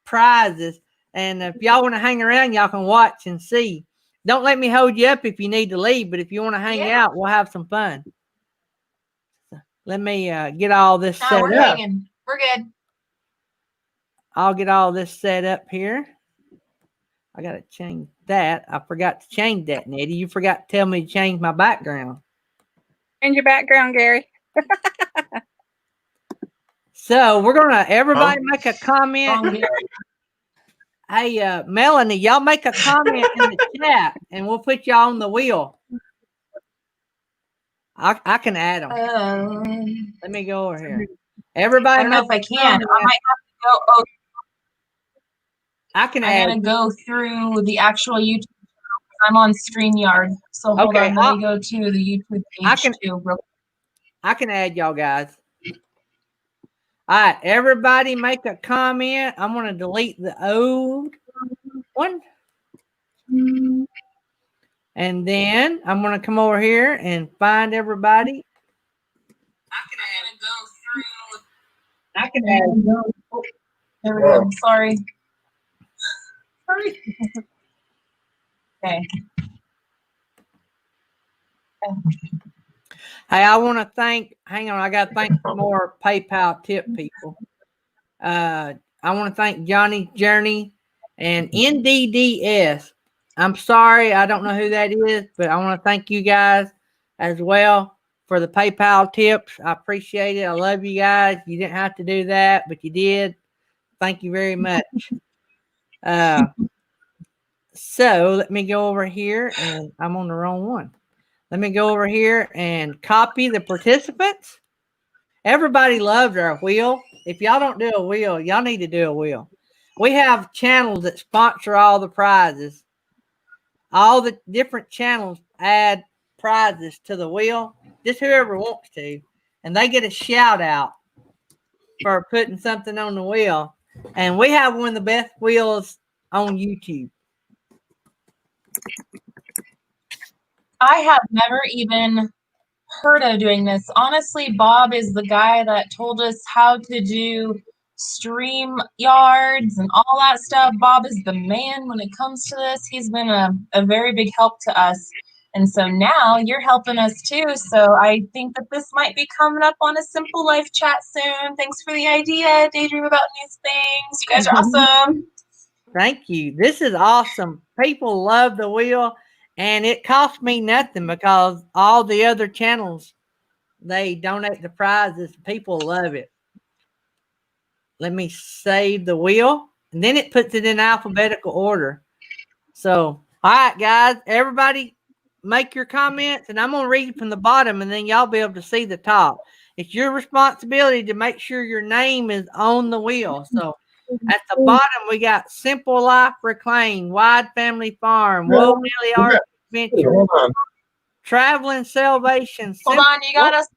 prizes. And if y'all want to hang around, y'all can watch and see. Don't let me hold you up if you need to leave, but if you want to hang out, we'll have some fun. So let me get all this set up. Hanging. We're good. I'll get all this set up here. I got to change that. I forgot to change that, Nettie. You forgot to tell me to change my background. Change your background, Gary. So we're going to, everybody make a comment. Hey, Melanie, y'all make a comment in the chat, and we'll put y'all on the wheel. I can add them. Let me go over here. Everybody, I don't know if I can. I might have to go. Oh, I can add. I'm gonna go through the actual YouTube. I'm on StreamYard, so hold on. Let me go to the YouTube page too. I can add y'all guys. All right, everybody, make a comment. I'm gonna delete the old one, and then I'm gonna come over here and find everybody. I can add. Oh, there we go. Sorry. Okay. Hey, I want to thank. Hang on, I got to thank some more PayPal tip people. I want to thank Johnny Journey and NDDS. I'm sorry, I don't know who that is, but I want to thank you guys as well for the PayPal tips. I appreciate it. I love you guys. You didn't have to do that, but you did. Thank you very much. So let me go over here, and I'm on the wrong one. Let me go over here and copy the participants. Everybody loves our wheel. If y'all don't do a wheel, y'all need to do a wheel. We have channels that sponsor all the prizes. All the different channels add prizes to the wheel, just whoever wants to. And they get a shout out for putting something on the wheel. And we have one of the best wheels on YouTube. I have never even heard of doing this. Honestly, Bob is the guy that told us how to do stream yards and all that stuff. Bob is the man when it comes to this. He's been a very big help to us. And so now you're helping us too. So I think that this might be coming up on a Simple Life chat soon. Thanks for the idea. Daydream about new things. You guys are awesome. Thank you. This is awesome. People love the wheel, and it costs me nothing because all the other channels, they donate the prizes. People love it. Let me save the wheel, and then it puts it in alphabetical order. So, all right, guys, everybody make your comments, and I'm going to read from the bottom, and then y'all be able to see the top. It's your responsibility to make sure your name is on the wheel. So, at the bottom, we got Simple Life Reclaim, Wide Family Farm, Whoa Nelly Art Adventure, Traveling Salvation. Hold on, you got us.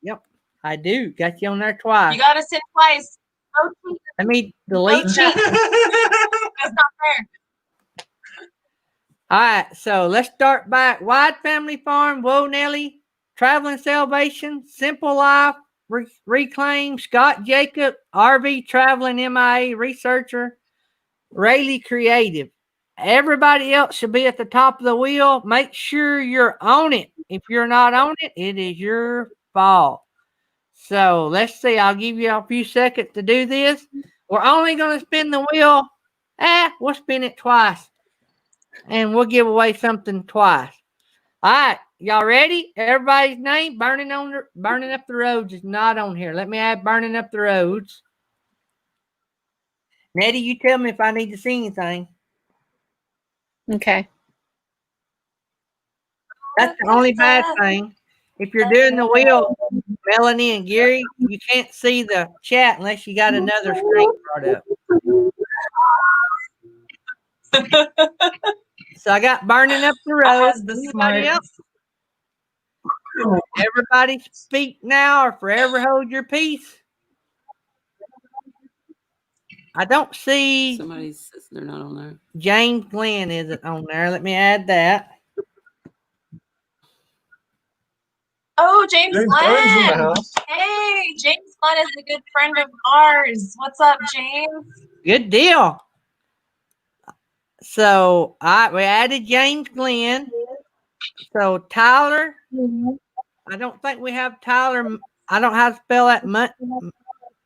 Yep, I do. Got you on there twice. You got us in twice. Let me delete that. That's not fair. All right, so let's start back. Wide Family Farm, Whoa Nelly, Traveling Salvation, Simple Life, Reclaim, Scott Jacob, RV Traveling MIA Researcher, Rayleigh Creative. Everybody else should be at the top of the wheel. Make sure you're on it. If you're not on it, it is your fault. So let's see. I'll give you a few seconds to do this. We're only going to spin the wheel. We'll spin it twice. And we'll give away something twice. All right. Y'all ready? Everybody's name, Burning Up the Roads is not on here. Let me add Burning Up the Roads. Nettie, you tell me if I need to see anything. Okay. That's the only bad thing. If you're doing the wheel, Melanie and Gary, you can't see the chat unless you got another screen brought up. So I got Burning Up the Road. Anybody else? Everybody speak now or forever hold your peace. I don't see. Somebody says they're not on there. James Glenn isn't on there. Let me add that. Oh, James Glenn's in Glenn. the house. Hey, James Glenn is a good friend of ours. What's up, James? Good deal. So we added James Glenn. So Tyler, I don't think we have Tyler. I don't know how to spell that.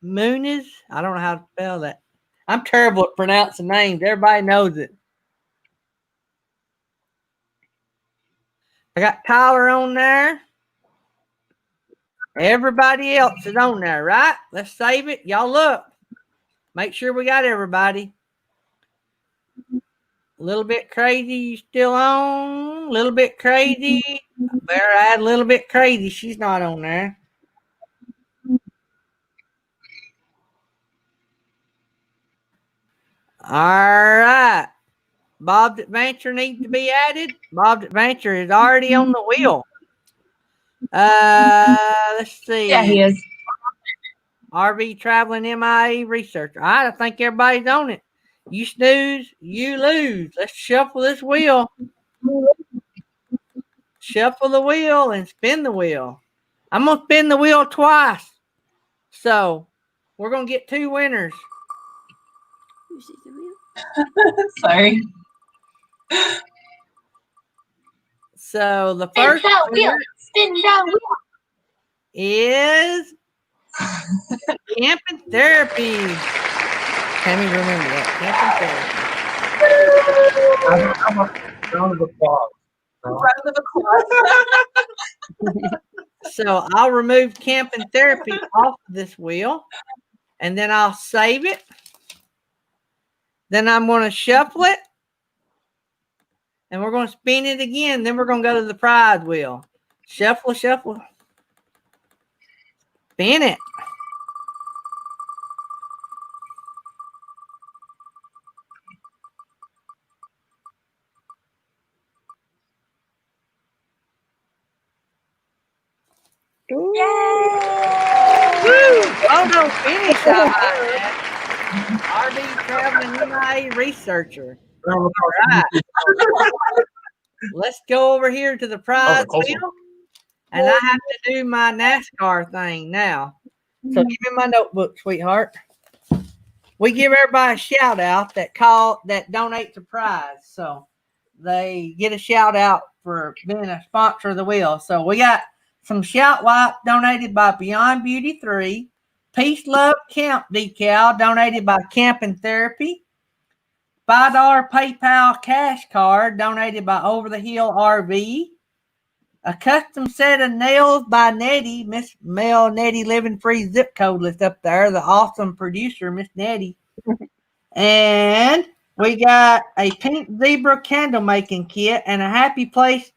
Muniz. I don't know how to spell that. I'm terrible at pronouncing names. Everybody knows it. I got Tyler on there. Everybody else is on there, right? Let's save it. Y'all look. Make sure we got everybody. A little bit crazy. You still on? A little bit crazy. Better add a little bit crazy. She's not on there. All right. Bob's Adventure needs to be added. Bob's Adventure is already on the wheel. Let's see. Yeah, he is. RV Traveling MIA Researcher. All right, I think everybody's on it. You snooze, you lose. Let's shuffle this wheel. Shuffle the wheel and spin the wheel. I'm going to spin the wheel twice. So we're going to get two winners. Sorry. So the first winner Spin that wheel. is Camping Therapy. Can you remember that? Camping Therapy. Round of applause. Round of applause. So I'll remove Camping Therapy off this wheel, and then I'll save it. Then I'm going to shuffle it, and we're going to spin it again. Then we're going to go to the prize wheel. Shuffle, shuffle. Spin it. Yay! Woo! Photo finish. RV traveling MIA researcher. All right. Let's go over here to the prize wheel. And I have to do my NASCAR thing now. So give me my notebook, sweetheart. We give everybody a shout out that donate the prize. So they get a shout out for being a sponsor of the wheel. So we got some shout wipe donated by Beyond Beauty 3. Peace Love Camp decal donated by Camping Therapy. $5 PayPal cash card donated by Over the Hill RV. A custom set of nails by Nettie, Miss Mel Nettie Living Free zip code list up there. The awesome producer, Miss Nettie. And we got a pink zebra candle making kit and a Happy Place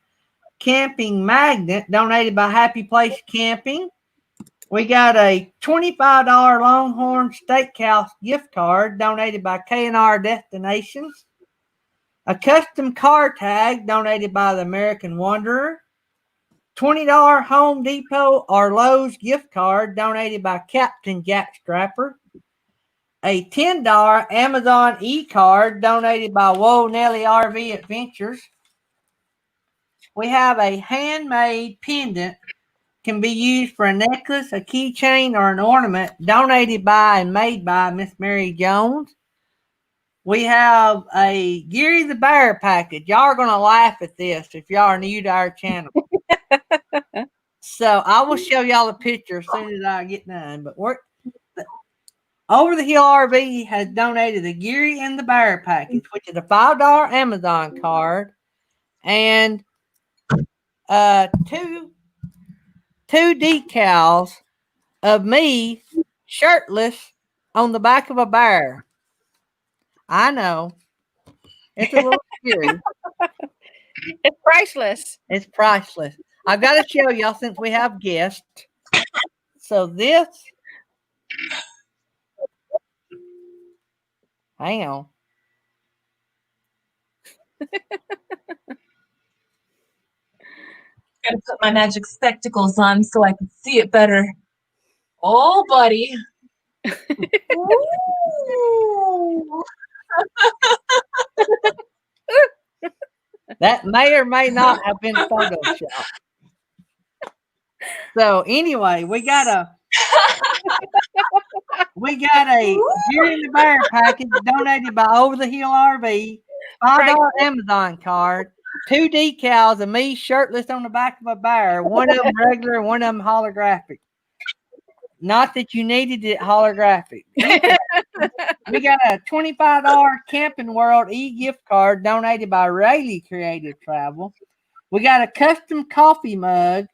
camping magnet donated by Happy Place Camping. We got a $25 Longhorn Steakhouse gift card donated by K&R Destinations. A custom car tag donated by the American Wanderer. $20 Home Depot or Lowe's gift card donated by Captain Jack Strapper. A $10 Amazon e-card donated by Whoa Nelly RV Adventures. We have a handmade pendant, can be used for a necklace, a keychain, or an ornament, donated by and made by Miss Mary Jones. We have a Gary the Bear package. Y'all are going to laugh at this if y'all are new to our channel. So I will show y'all a picture as soon as I get done. But Over the Hill RV has donated the Gary and the Bear package, which is a $5 Amazon card and two decals of me shirtless on the back of a bear. I know. It's a little scary. It's priceless. It's priceless. I've got to show y'all since we have guests. So this, hang on. Gotta put my magic spectacles on so I can see it better. Oh, buddy. That may or may not have been Photoshop. So anyway, we got a Gary and the Bear package donated by Over the Hill RV, $5 Amazon card, 2 decals of me shirtless on the back of a bear, one of them regular, one of them holographic. Not that you needed it holographic. We got a $25 Camping World e-gift card donated by Rayleigh Creative Travel. We got a custom coffee mug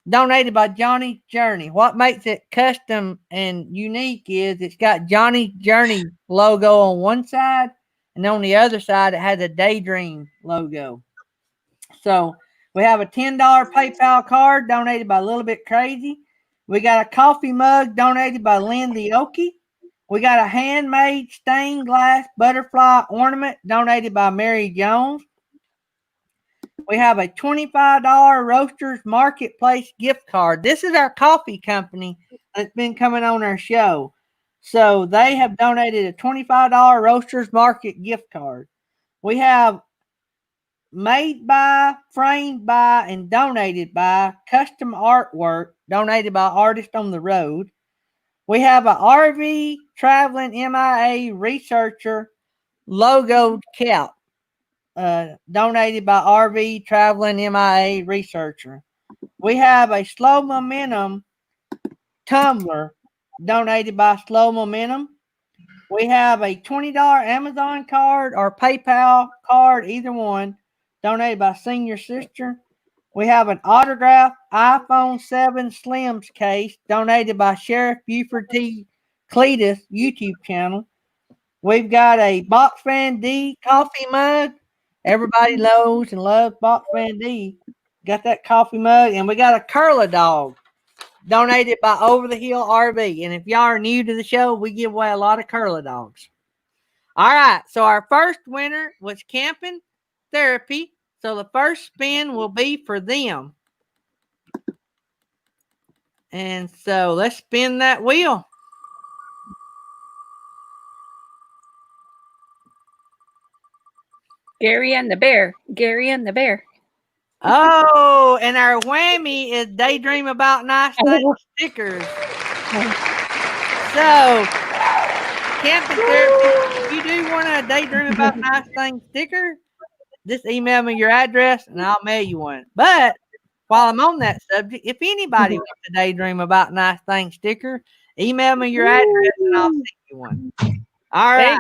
donated by Johnny Journey. What makes it custom and unique is it's got Johnny Journey logo on one side, and on the other side it has a Daydream logo. So we have a $10 PayPal card donated by Little Bit Crazy. We got a coffee mug donated by Lindsay Oakey. We got a handmade stained glass butterfly ornament donated by Mary Jones. We have a $25 Roasters Marketplace gift card. This is our coffee company that's been coming on our show. So they have donated a $25 Roasters Market gift card. We have made by, framed by, and donated by custom artwork donated by Artists on the Road. We have a RV Traveling MIA Researcher logoed cap donated by RV Traveling MIA Researcher. We have a Slow Momentum tumbler donated by Slow Momentum. We have a $20 Amazon card or PayPal card, either one, donated by Senior Sister. We have an autographed iPhone 7 Slims case donated by Sheriff Buford T. Cletus YouTube channel. We've got a Box Fan D coffee mug. Everybody knows and loves Box Fan D. Got that coffee mug, and we got a curler dog donated by Over the Hill RV. And if y'all are new to the show, we give away a lot of curler dogs. All right, so our first winner was Camping Therapy. So the first spin will be for them. And so let's spin that wheel. Gary and the bear. Gary and the bear. Oh, and our whammy is Daydream About Nice Things stickers. So, Camping Therapy, if you do want a Daydream About Nice Things sticker, just email me your address and I'll mail you one. But while I'm on that subject, if anybody wants a Daydream About Nice Things sticker, email me your address and I'll send you one. All right.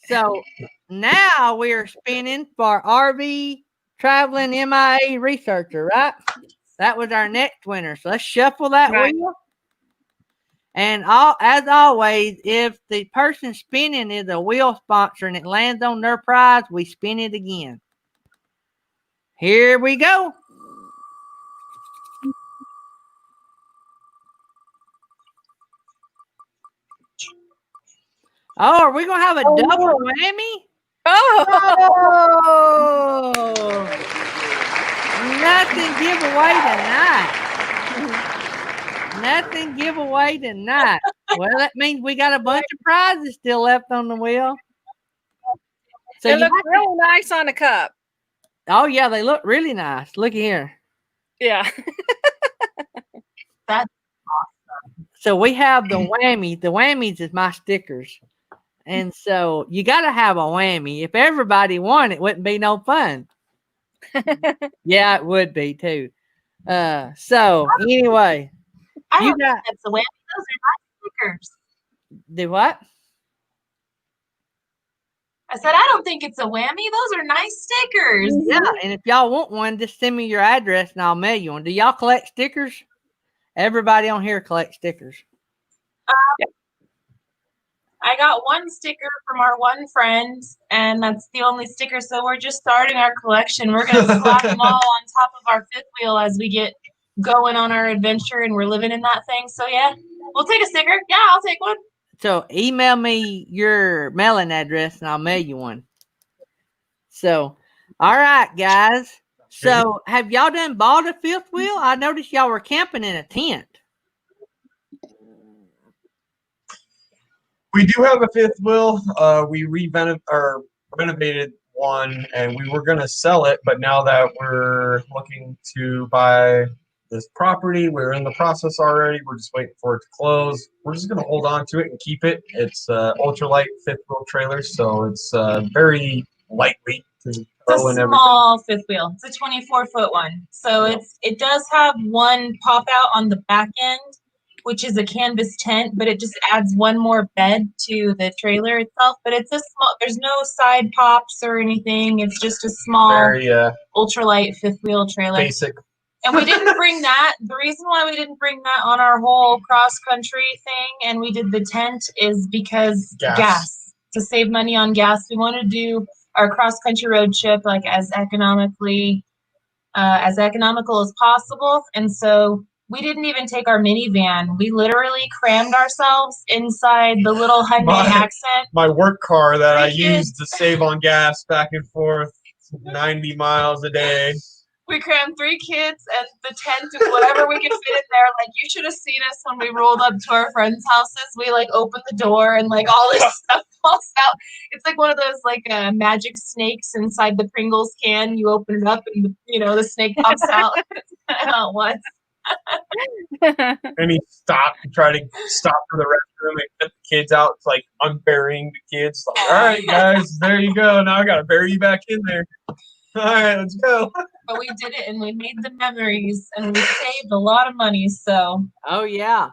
So now we are spinning for RV Traveling MIA Researcher, right? That was our next winner. So let's shuffle that wheel. And as always, if the person spinning is a wheel sponsor and it lands on their prize, we spin it again. Here we go. Oh, are we going to have a double whammy? Oh! Nothing giveaway tonight. Nothing giveaway tonight. Well, that means we got a bunch of prizes still left on the wheel. So they look really nice on the cup. Oh, yeah, they look really nice. Look here. Yeah. That's awesome. So we have the whammies. The whammies is my stickers. And so you got to have a whammy. If everybody won, it wouldn't be no fun. Yeah, it would be too. So anyway, I don't think that's a whammy. Those are nice stickers. Do what? I said, I don't think it's a whammy. Those are nice stickers. Yeah, and if y'all want one, just send me your address and I'll mail you one. Do y'all collect stickers? Everybody on here collects stickers. I got one sticker from our one friend, and that's the only sticker. So we're just starting our collection. We're going to slap them all on top of our fifth wheel as we get going on our adventure, and we're living in that thing. So yeah, we'll take a sticker. Yeah, I'll take one. So email me your mailing address and I'll mail you one. So, all right, guys. So have y'all done bought a fifth wheel? I noticed y'all were camping in a tent. We do have a fifth wheel. We renovated one, and we were going to sell it, but now that we're looking to buy this property, we're in the process already. We're just waiting for it to close. We're just going to hold on to it and keep it. It's ultralight fifth wheel trailer, so it's very lightweight. It's a small fifth wheel. It's a 24-foot one. So it does have one pop out on the back end, which is a canvas tent, but it just adds one more bed to the trailer itself. But it's a small, there's no side pops or anything. It's just a small, very, ultralight fifth wheel trailer. Basic. And we didn't bring that. The reason why we didn't bring that on our whole cross-country thing and we did the tent is because gas. To save money on gas. We want to do our cross-country road trip like as economical as possible. And so we didn't even take our minivan. We literally crammed ourselves inside the little Hyundai Accent. My work car that I used to save on gas back and forth 90 miles a day. We crammed 3 kids and the tent and whatever we could fit in there. Like, you should have seen us when we rolled up to our friends' houses. We, like, opened the door and, like, all this stuff falls out. It's like one of those, like, magic snakes inside the Pringles can. You open it up and, the snake pops out. How it was. And he stopped and tried to stop for the restroom and get the kids out. It's like unburying the kids. Like, all right, guys, there you go. Now I got to bury you back in there. All right, let's go. But we did it, and we made the memories, and we saved a lot of money. So. Oh yeah.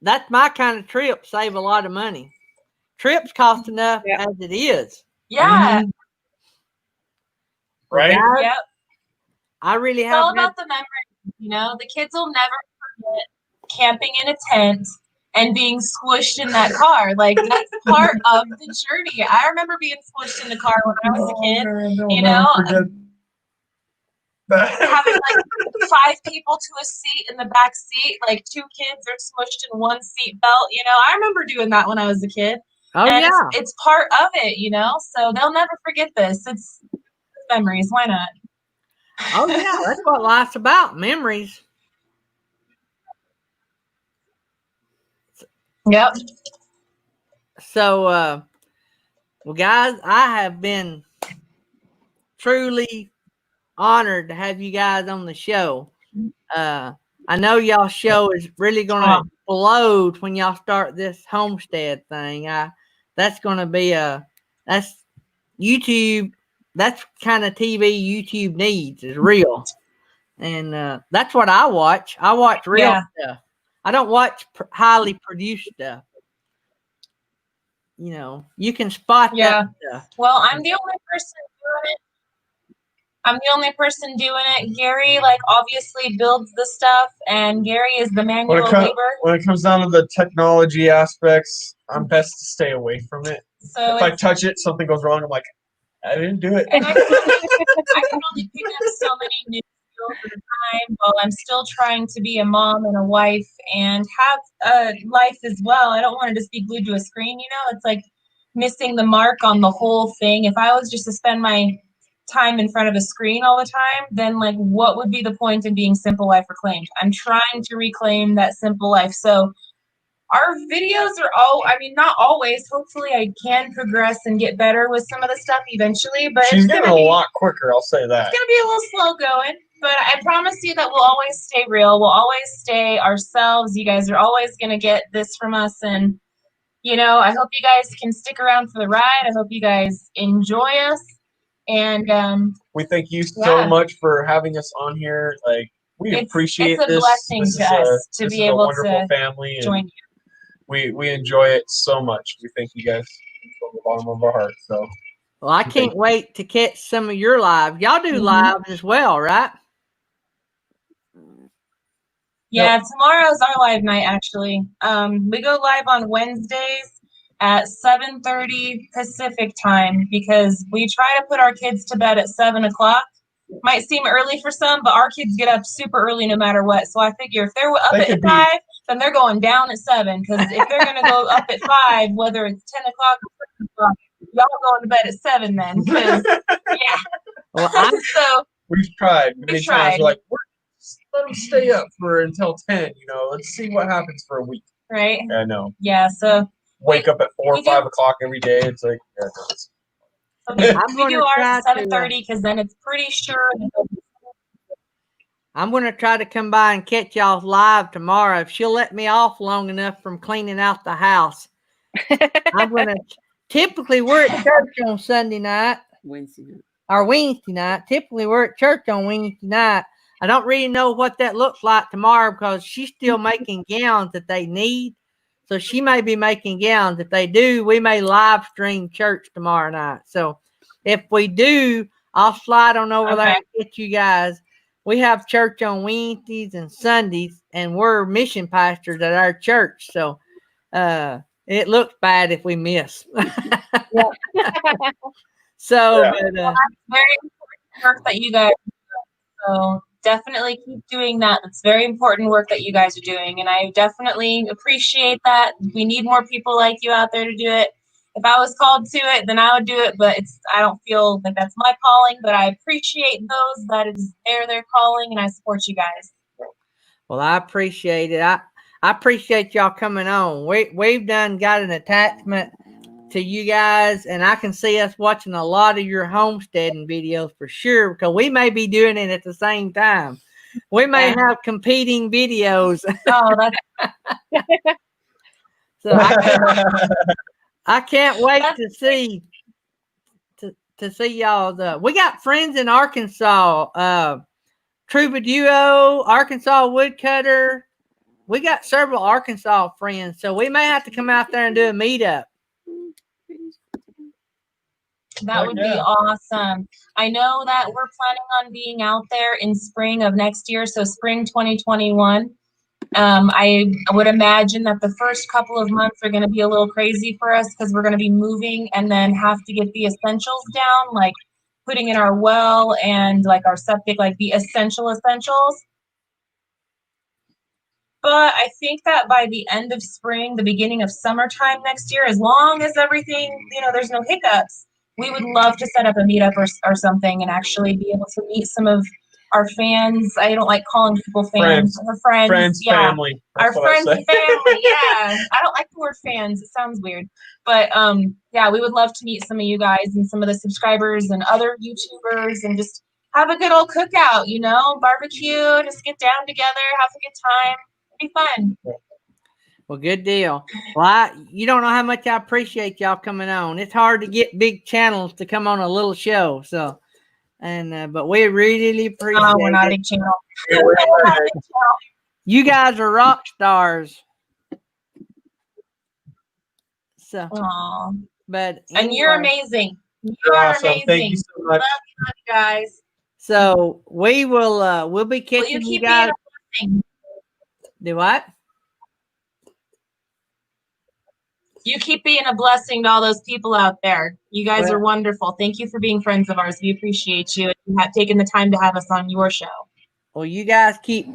That's my kind of trip. Save a lot of money. Trips cost enough as it is. Yeah. Right. Yep. I really have. It's all about the memories. The kids will never forget camping in a tent and being squished in that car. Like, that's part of the journey. I remember being squished in the car when I was a kid. having like 5 people to a seat in the back seat, like 2 kids are smushed in one seat belt. You know, I remember doing that when I was a kid. Oh, and yeah. it's part of it, you know, so they'll never forget this. It's memories. Why not? Oh, yeah. That's what life's about, memories. Yep. So, well, guys, I have been truly honored to have you guys on the show. I know y'all show is really going to explode when y'all start this homestead thing. That's going to be that's YouTube. That's kind of TV YouTube needs is real. And that's what I watch. I watch real stuff. I don't watch highly produced stuff. You know, you can spot that stuff. Well, I'm the only person doing it. I'm the only person doing it. Gary, like, obviously builds the stuff, and Gary is the manual labor. When it comes down to the technology aspects, I'm best to stay away from it. So if I touch it, something goes wrong. I'm like, I didn't do it. And I can only pick up so many new skills at a time while I'm still trying to be a mom and a wife and have a life as well. I don't want to just be glued to a screen, you know? It's like missing the mark on the whole thing. If I was just to spend my time in front of a screen all the time, then like what would be the point in being Simple Life Reclaimed? I'm trying to reclaim that simple life. So our videos are not always. Hopefully I can progress and get better with some of the stuff eventually, but she's getting a lot quicker, I'll say that. It's going to be a little slow going, but I promise you that we'll always stay real. We'll always stay ourselves. You guys are always going to get this from us, and you know, I hope you guys can stick around for the ride. I hope you guys enjoy us, and we thank you so much for having us on here. Like, we appreciate this. It's a blessing to us to be able to family join you. We enjoy it so much. We thank you guys from the bottom of our heart. So, well, I can't wait to catch some of your live. Y'all do lives as well, right? Yeah, tomorrow's our live night. Actually, we go live on Wednesdays at 7:30 Pacific time because we try to put our kids to bed at 7 o'clock. Might seem early for some, but our kids get up super early no matter what. So I figure if they're up at 5, then they're going down at 7. Because if they're going to go up at 5, whether it's 10 o'clock or 7 o'clock, y'all going to bed at 7 then. Because, Well, so we've tried. Many times we're like, let them stay up until 10. You know, let's see what happens for a week. Right. I know. Yeah. So wake up at 4 or 5 o'clock every day. It's like, we do ours at 7:30 because then it's pretty sure. I'm going to try to come by and catch y'all live tomorrow. If she'll let me off long enough from cleaning out the house. I'm going to, typically we're at church on Sunday night. Wednesday night. Typically we're at church on Wednesday night. I don't really know what that looks like tomorrow because she's still making gowns that they need. So she may be making gowns. If they do, we may live stream church tomorrow night. So if we do, I'll slide on over there and get you guys. We have church on Wednesdays and Sundays, and we're mission pastors at our church. So it looks bad if we miss. So But, very important work that you guys do. So definitely keep doing that. It's very important work that you guys are doing, and I definitely appreciate that. We need more people like you out there to do it. If I was called to it, then I would do it, but I don't feel like that's my calling, but I appreciate those that is their calling, and I support you guys. Well, I appreciate it. I appreciate y'all coming on. We've done got an attachment to you guys, and I can see us watching a lot of your homesteading videos for sure, because we may be doing it at the same time. We may have competing videos. Oh, that's so I can't wait to see y'all. We got friends in Arkansas, Troubadour, Arkansas Woodcutter. We got several Arkansas friends, so we may have to come out there and do a meetup. That would be awesome. I know that we're planning on being out there in spring of next year, so spring 2021. I would imagine that the first couple of months are going to be a little crazy for us because we're going to be moving and then have to get the essentials down, like putting in our well and like our septic, like the essentials. But I think that by the end of spring, the beginning of summertime next year, as long as everything, there's no hiccups, we would love to set up a meetup or something and actually be able to meet some of our fans. I don't like calling people fans. Our friends, yeah. Family. Our friends and family, yeah. I don't like the word fans. It sounds weird. But yeah, we would love to meet some of you guys and some of the subscribers and other YouTubers and just have a good old cookout, barbecue, just get down together, have a good time. Be fun. Well, good deal. Well, you don't know how much I appreciate y'all coming on. It's hard to get big channels to come on a little show. So, but we really appreciate it. We're not a big channel. You guys are rock stars. So, but anyway. And you're amazing. You're awesome. amazing. Thank you so much. Love you guys. So we will we'll be catching you guys. Do what? You keep being a blessing to all those people out there. You guys are wonderful. Thank you for being friends of ours. We appreciate you and have taken the time to have us on your show. Well, you guys keep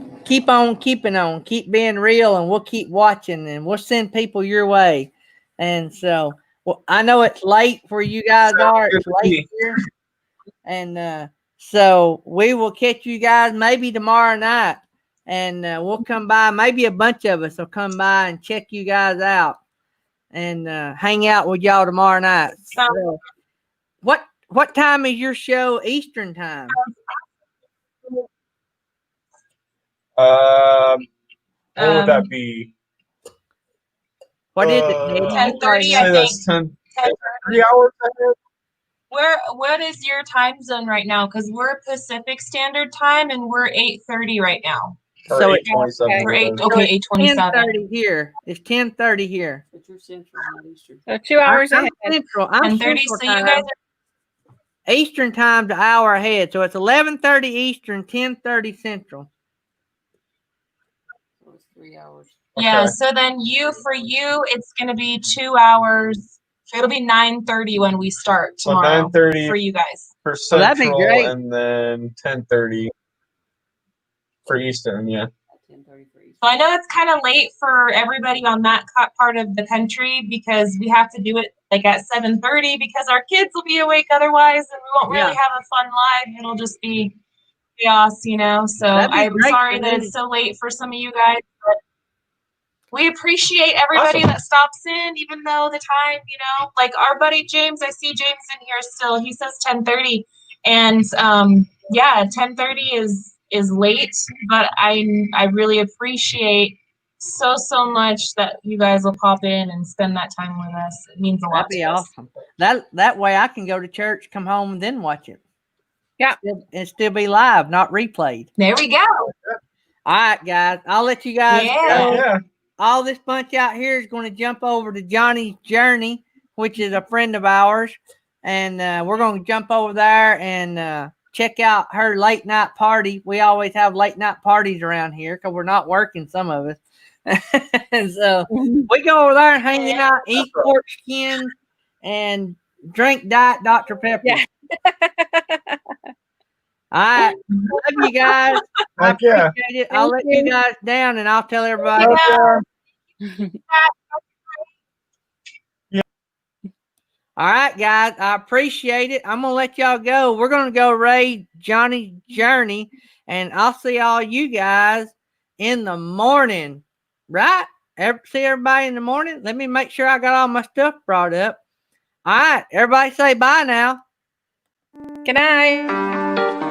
on keeping on, keep being real, and we'll keep watching, and we'll send people your way. And so, well, I know it's late where you guys are. It's late here, and so we will catch you guys maybe tomorrow night. And we'll come by. Maybe a bunch of us will come by and check you guys out and hang out with y'all tomorrow night. So, what time is your show Eastern time? What would that be? What is it? 10:30, I think. 10:30 hours ahead. What is your time zone right now? Because we're Pacific Standard Time and we're 8:30 right now. So it's 8:27. Okay, 8:27. 10:30 here. It's 10:30 here. But you're Central, not Eastern. So 2 hours I'm ahead. Central. I'm 10:30. Central So you time. guys are Eastern time's an hour ahead. So it's 11:30 Eastern, 10:30 Central. So it's 3 hours. Yeah, Okay. so then for you, it's going to be 2 hours. So it'll be 9:30 when we start tomorrow. So 9:30 for you guys. for Well, that'd be Central, great. and then 10:30 for Eastern. Yeah. 10:30 for Eastern. So I know it's kind of late for everybody on that part of the country because we have to do it like at 7:30 because our kids will be awake otherwise, and we won't really have a fun live. It'll just be chaos, So I'm sorry that it's so late for some of you guys, but we appreciate everybody that stops in, even though the time, like our buddy James, I see James in here still. He says 10:30, and 10:30 is late, but I really appreciate so much that you guys will pop in and spend that time with us. It means a lot. That'd be awesome. That way I can go to church, come home, and then watch it. Yeah, and still be live, not replayed. There we go. All right, guys. I'll let you guys go. Yeah. All this bunch out here is going to jump over to Johnny's Journey, which is a friend of ours, and we're going to jump over there and check out her late night party. We always have late night parties around here because we're not working, some of us. And so we go over there and hang out, eat pork skin, and drink Diet Dr. Pepper. Yeah. All right. Love you guys. I appreciate it. I'll let you guys down and I'll tell everybody. All right, guys. I appreciate it. I'm going to let y'all go. We're going to go raid Johnny's Journey, and I'll see all you guys in the morning. Right? See everybody in the morning? Let me make sure I got all my stuff brought up. All right. Everybody say bye now. Good night.